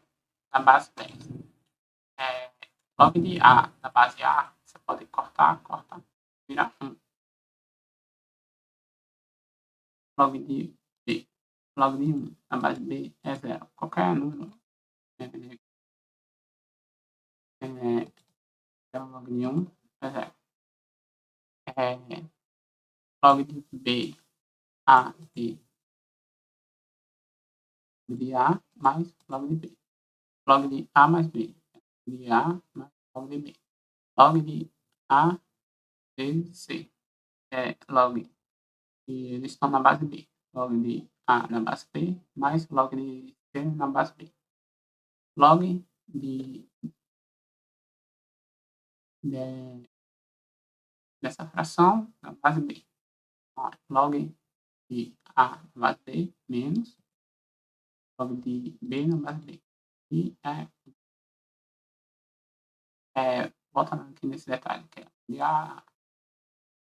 na base 10. Log de A na base A, você pode cortar, vira 1. Log de B. Log de 1 na base B é 0. Qualquer número log de 1 é 0. Log de B, A de A mais log de B. Log de A mais B. De A mais log de B. Log de A vezes C. Log e eles estão na base B. Log de A na base B mais log de C na base B. Log dessa fração na base B. Log de A na base B menos log de B na base B. E volta aqui nesse detalhe, que é de A,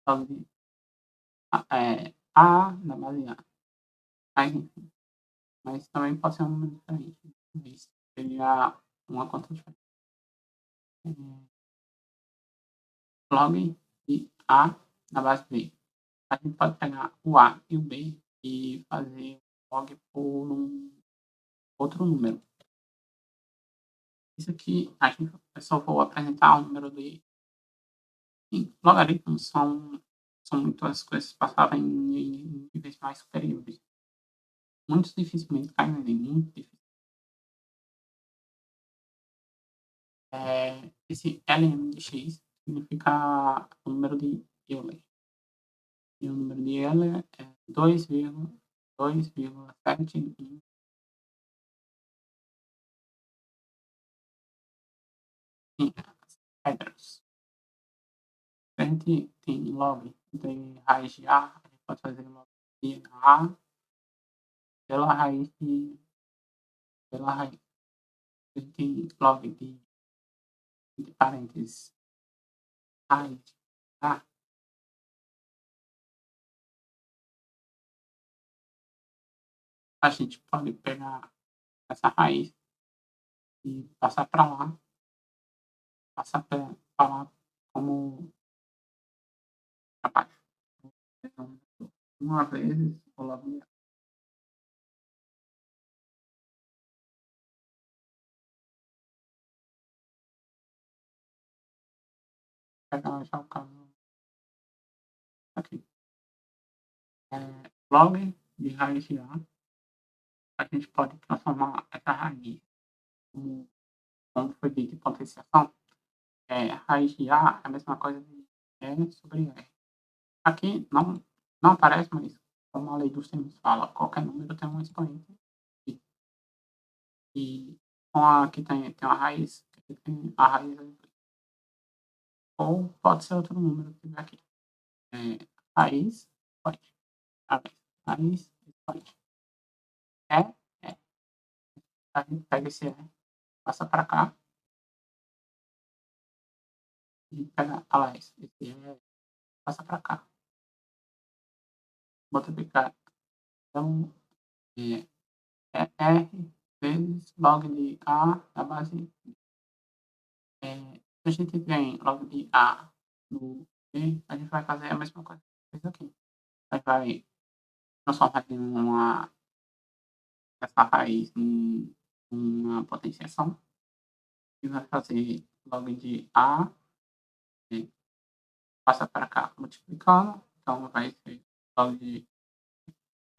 log de A na base A. Mas, enfim, mas também pode ser um número diferente. Isso seria uma conta diferente. Log de A na base B. A gente pode pegar o A e o B e fazer log por um outro número. Isso aqui, eu só vou apresentar o número de... Logaritmos são muitas coisas que passavam em níveis mais superiores. Muito dificilmente cai no Enem, muito difícil. Esse ln de x significa o número de Euler. E o número de Euler é 2,7. Pedras. A gente tem log de raiz de A, a gente pode fazer log de A pela raiz de... A gente tem log de parênteses raiz de A. A gente pode pegar essa raiz e passar para lá, como abaixo. Então, uma vez o log de A. Pegar já o caso aqui. Log de raiz de A, a gente pode transformar essa raiz como como foi dito em potenciação, raiz de A é a mesma coisa de E sobre R. Aqui não aparece, mas como a lei dos termos fala, qualquer número tem um expoente. E com a que tem uma raiz, que tem a raiz aí. Ou pode ser outro número que tiver aqui. Raiz, pode. Raiz, pode. É, é. A gente pega esse E, passa para cá. E pega, aliás, esse E, passa para cá. Multiplicar. Então, é R vezes log de A da base. Se a gente tem log de A no B, a gente vai fazer a mesma coisa que fez aqui. A gente vai transformar essa raiz em uma potenciação e vai fazer log de A, passa para cá multiplicando, então vai ser log de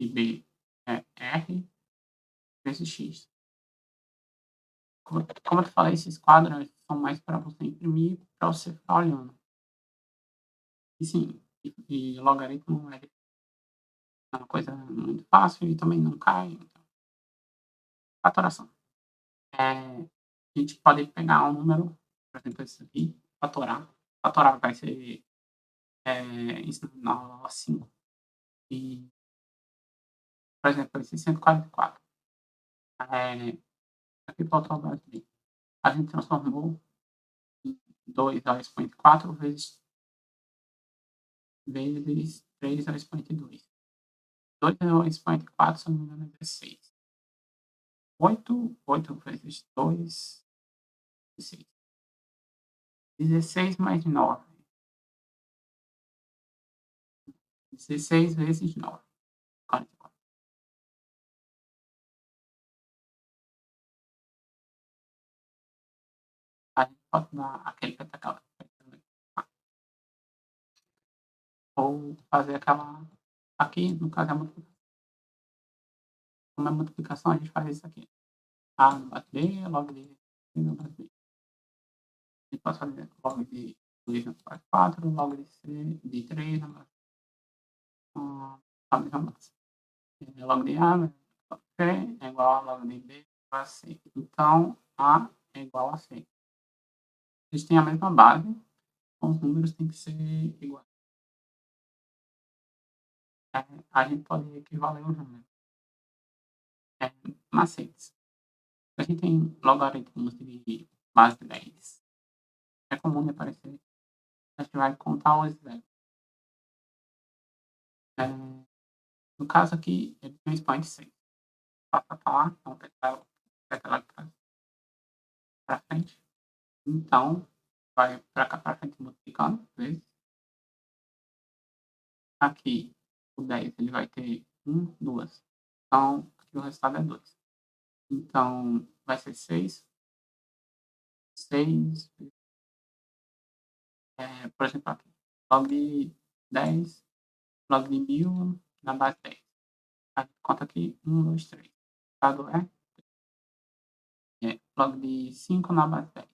B é R vezes X. Como eu falei, esses quadros são mais para você imprimir, para você ficar olhando. E sim, e logaritmo é uma coisa muito fácil e também não cai. Então, fatoração. A gente pode pegar um número, por exemplo, esse aqui, fatorar. Fatorar vai ser isso na aula 5. E, por exemplo, esse 144. Aqui faltou a base B. A gente transformou em 2 ao expoente 4 vezes 3 ao expoente 2. 2 ao expoente 4, se não me engano, é 16. 8 vezes 2, 16. 16 mais 9. 16 vezes 9. 44. A gente pode dar aquele pentacal. Ou fazer aquela. Aqui, no caso, é a multiplicação. Como é multiplicação, a gente faz isso aqui. A no base B, log de B no base B. A gente pode fazer log de 2 no base 4, log de 3 no base. A mesma base. Log de A, log de C é igual a log de B a C. Então, A é igual a C. Eles têm a mesma base, então os números têm que ser iguais. A gente pode equivaler os números. Macetes. A gente tem logaritmos de base 10. É comum de aparecer. A gente vai contar os zeros. No caso aqui, ele tem um expoente 6. Passa para lá, então aperta lá para frente. Então, vai para cá para frente multiplicando vezes. Aqui, o 10 ele vai ter 1, 2. Então, aqui o resultado é 2. Então, vai ser 6. 6, por exemplo, aqui. Log de 10, log de 1000 na base 10. Conta aqui, 1, 2, 3. O resultado é log de 5 na base 10.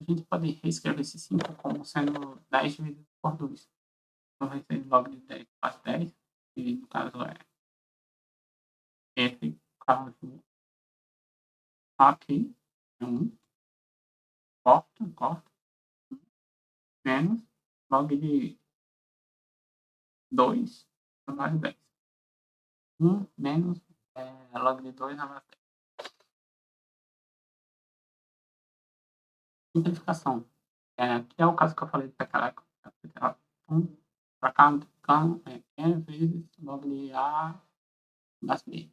A gente pode reescrever esse 5 como sendo 10 dividido por 2. Então vai ser log de 10 base 10, que no caso é esse caso aqui, é 1, corta, menos log de 2 na base 10. 1 menos log de 2 na base 10. Simplificação. Aqui é o caso que eu falei do pecaleco. Para cá, multiplicando, N vezes log de A base B.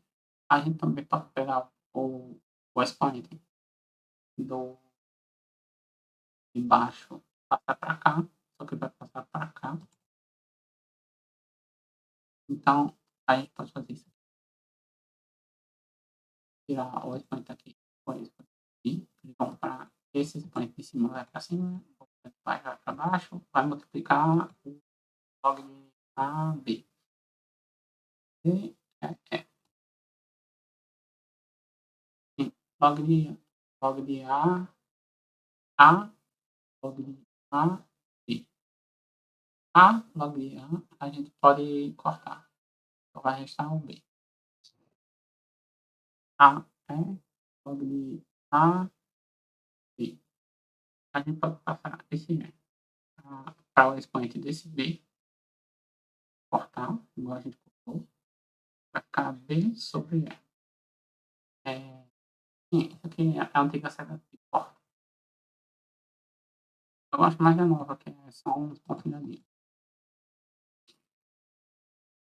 A gente também pode pegar o expoente de baixo, passar para cá, só que vai passar para cá. Então, a gente pode fazer isso. Tirar o expoente aqui, o expoente aqui, e vamos para esse expoente de cima vai para cima, o expoente vai para baixo, vai multiplicar o log de A, B. E sim, log de A A log de A, B. A log de a gente pode cortar. Só vai restar o B. A é log de A, B. A gente pode passar esse E para o expoente desse B, cortar, igual a gente cortou, vai ficar B sobre E. Isso aqui é a antiga saga de corta. Eu gosto mais da nova, que é só uns pontilhadinhos.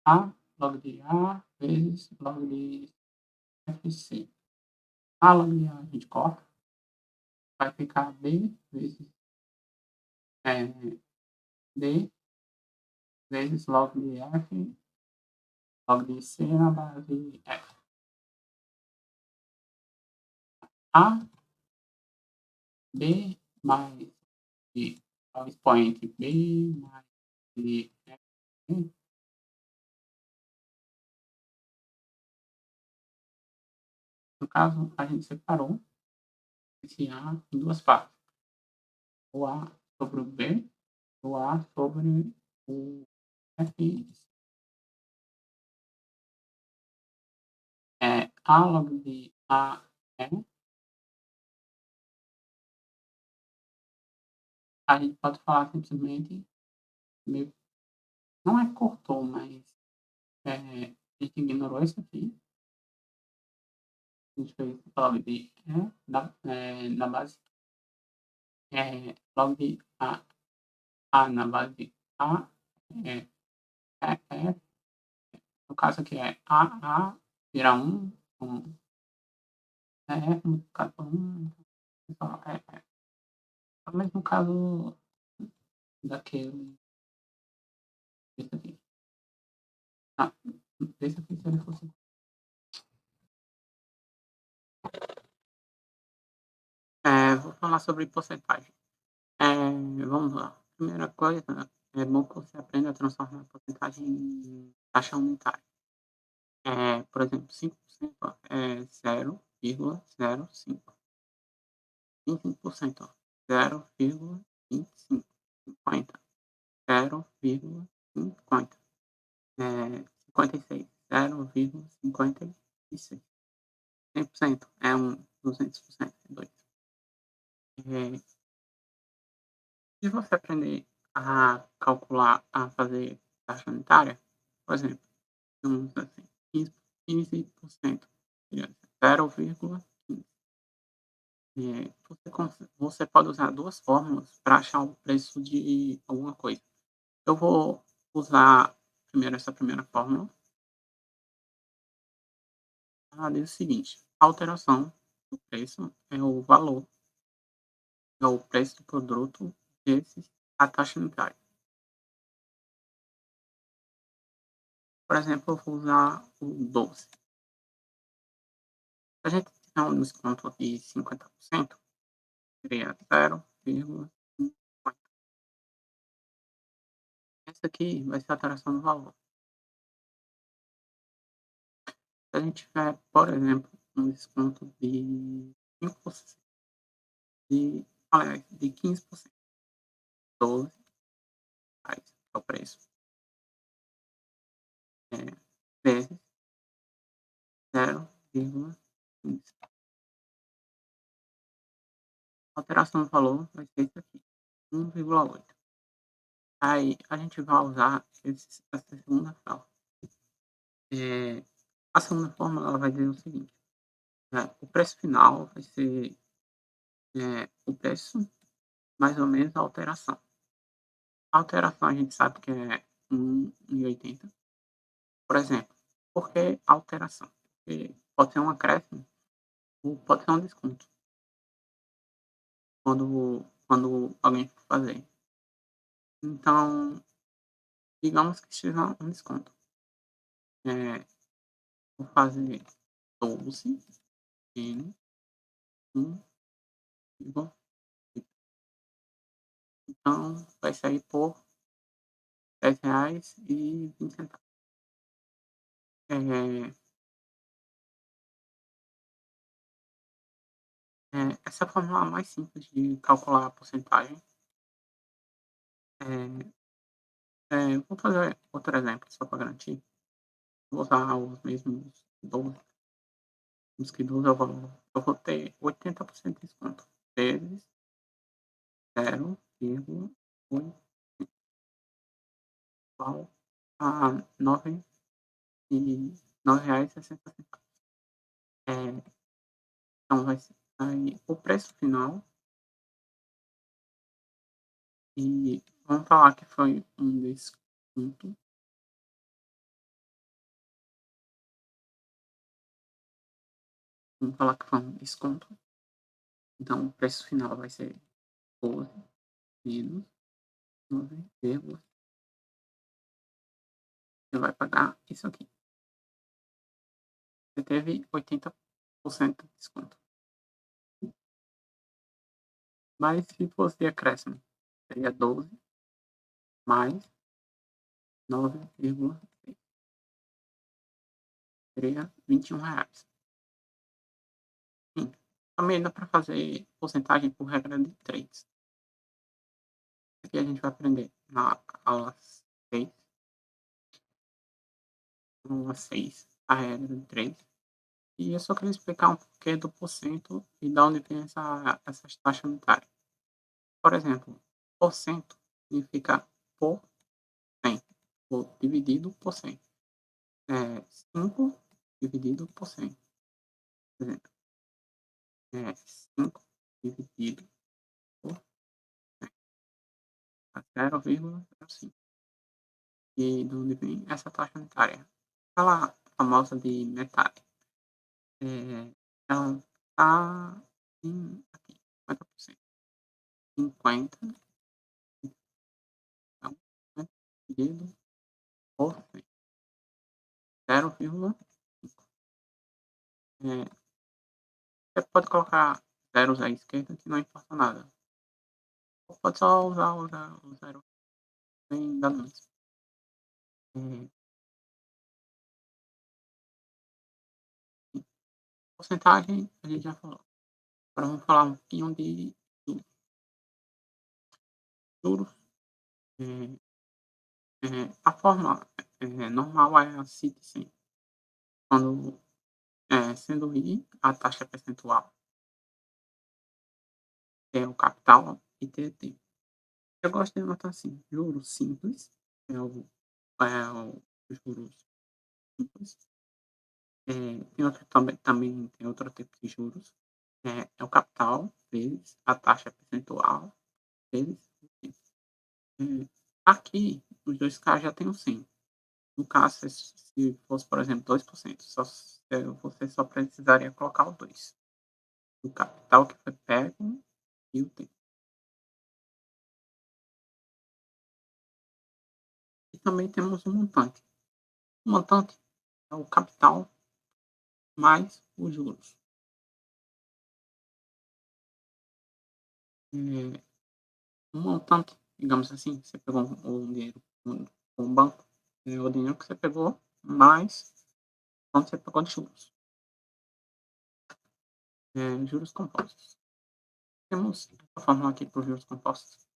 A log de A vezes log de FC. A log de A a gente corta, vai ficar B vezes D vezes log de F, log de C na base F. A, B mais de o expoente B mais de F. No caso, a gente separou esse A em duas partes. O A sobre o B, o A sobre o F. A log de A é, a gente pode falar simplesmente, meio, não é cortou, mas a gente ignorou isso aqui. A gente fez log de E na base, log de A na base de A, F, no caso aqui é A vira 1, F multiplicado por 1, é o mesmo caso daquele, desse aqui. Ah, desse aqui se ele fosse. Vou falar sobre porcentagem. Vamos lá. Primeira coisa, é bom que você aprenda a transformar a porcentagem em taxa unitária. Por exemplo, 5% é 0,05. 25%, 0,25. 50, 0,50. 56, 0,56. 100% é 200%, é 2. Se você aprender a calcular, a fazer taxa unitária, por exemplo, vamos assim, 15%, 0,15. Você pode usar duas fórmulas para achar o preço de alguma coisa. Eu vou usar primeiro essa primeira fórmula. Ela diz o seguinte: a alteração do preço é o valor, é o preço do produto vezes a taxa unitária. Por exemplo, eu vou usar o 12. Se a gente tiver um desconto de 50%, seria 0,50. Essa aqui vai ser a alteração do valor. Se a gente tiver, por exemplo, um desconto de 5%, de 15%, 12 reais é o preço, vezes 0,15. A alteração do valor vai ser isso aqui, 1,8. Aí a gente vai usar essa segunda fórmula. A segunda fórmula ela vai dizer o seguinte: o preço final vai ser o preço mais ou menos a alteração. A alteração a gente sabe que é 1,80. Por exemplo, por que alteração? Porque pode ser um acréscimo ou pode ser um desconto quando alguém for fazer. Então, digamos que seja um desconto. Vou fazer 12 em 1,80. Então, vai sair por R$10,20. Essa é a fórmula mais simples de calcular a porcentagem. Vou fazer outro exemplo só para garantir. Vou usar os mesmos 12, os que 12 eu vou ter 80% de desconto, vezes 0,8 igual a R$ 9,60. Então vai ser aí o preço final, e vamos falar que foi um desconto. Vamos falar que foi um desconto. Então o preço final vai ser 12 menos 9, você vai pagar isso aqui. Você teve 80% de desconto. Mas se fosse de acréscimo, seria 12 mais 9,6. Seria R$ 21. Sim. Também dá para fazer porcentagem por regra de 3. Aqui a gente vai aprender na aula 6. Aula 6, a regra de 3. E eu só queria explicar um pouquinho do porcento e de onde vem essas taxas unitárias. Por exemplo, porcento significa por 100, ou dividido por 100. 5 dividido por 100. Por exemplo, 5 dividido por 100 dá 0,05. E de onde vem essa taxa unitária? Aquela famosa de metade. Ela está aqui, 50%. 50, então, dividido por 100. 0,5. Você pode colocar zeros à esquerda que não importa nada. Ou pode só usar o zero sem dar números. Porcentagem a gente já falou. Agora vamos falar um pouquinho de juros. A forma normal é a CIT 100. Quando, sendo I a taxa percentual, é o capital e T é tempo. Eu gosto de anotar assim, juros simples, os juros simples. Tem outro também tem outro tipo de juros. É o capital vezes a taxa percentual vezes o tempo. Aqui, os dois casos já tem o 100. No caso, se fosse, por exemplo, 2%, você só precisaria colocar o 2. O capital que foi pego e o tempo. E também temos o montante. O montante é o capital mais os juros. O montante, digamos assim, você pegou um dinheiro um banco, o dinheiro que você pegou mais quanto você pagou de juros. Juros compostos. Temos a fórmula aqui para os juros compostos.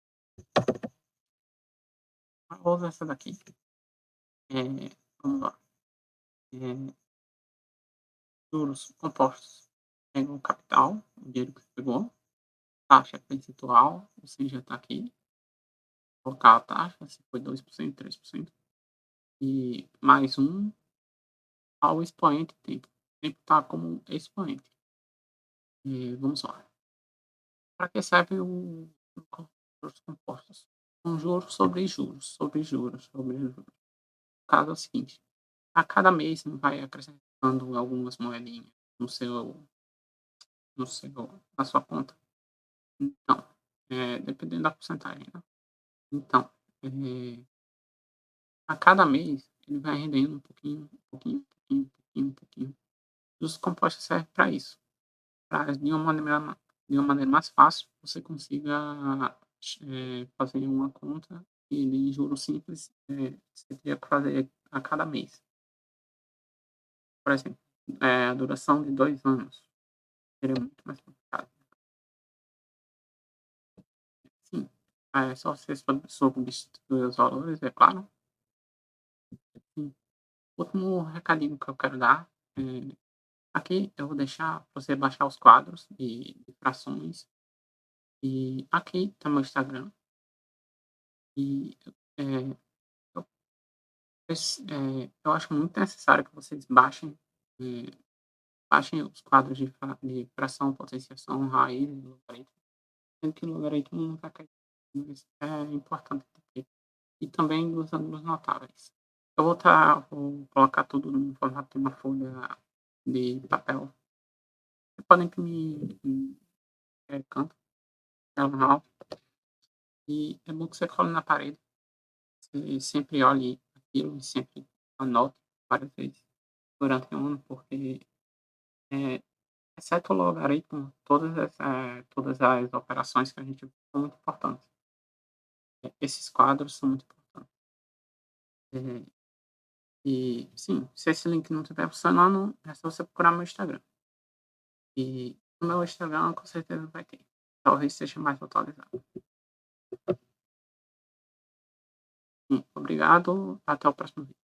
Vou usar essa daqui. Vamos lá. Juros compostos pegam o capital, o dinheiro que você pegou, taxa percentual, ou seja, está aqui, colocar a taxa, se foi 2%, 3%, e mais um ao expoente tempo. O tempo está como expoente. Vamos lá. Para que serve o juros compostos? Um juros sobre juros, sobre juros, sobre juros. O caso é o seguinte, a cada mês você vai acrescentando algumas moedinhas no seu, na sua conta. Então, dependendo da porcentagem, né? Então, a cada mês ele vai rendendo um pouquinho, um pouquinho, um pouquinho, um pouquinho, um pouquinho. Os compostos servem para isso, para de uma maneira mais fácil você consiga fazer uma conta e de juros simples você teria que fazer a cada mês. Por exemplo, a duração de 2 anos seria muito mais complicado. só você substituir os valores, é claro. Sim. Último recadinho que eu quero dar, aqui eu vou deixar pra você baixar os quadros de frações, e aqui tá meu Instagram, e, eh, eu eu acho muito necessário que vocês eh, baixem os quadros de fração, potenciação, raiz e logaritmo, sendo que logaritmo não vai cair, mas é importante ter. E também os ângulos notáveis. Vou colocar tudo no formato de uma folha de papel. Você pode imprimir em canto, jornal, e é bom que você cole na parede. Você sempre olhe aquilo e sempre anote várias vezes durante o ano, porque, eh, exceto o logaritmo, todas as operações que a gente são muito importantes. Esses quadros são muito importantes. Eh, e sim, se esse link não estiver funcionando, é só você procurar meu Instagram. E no meu Instagram com certeza vai ter. Talvez seja mais atualizado. Obrigado, até o próximo vídeo.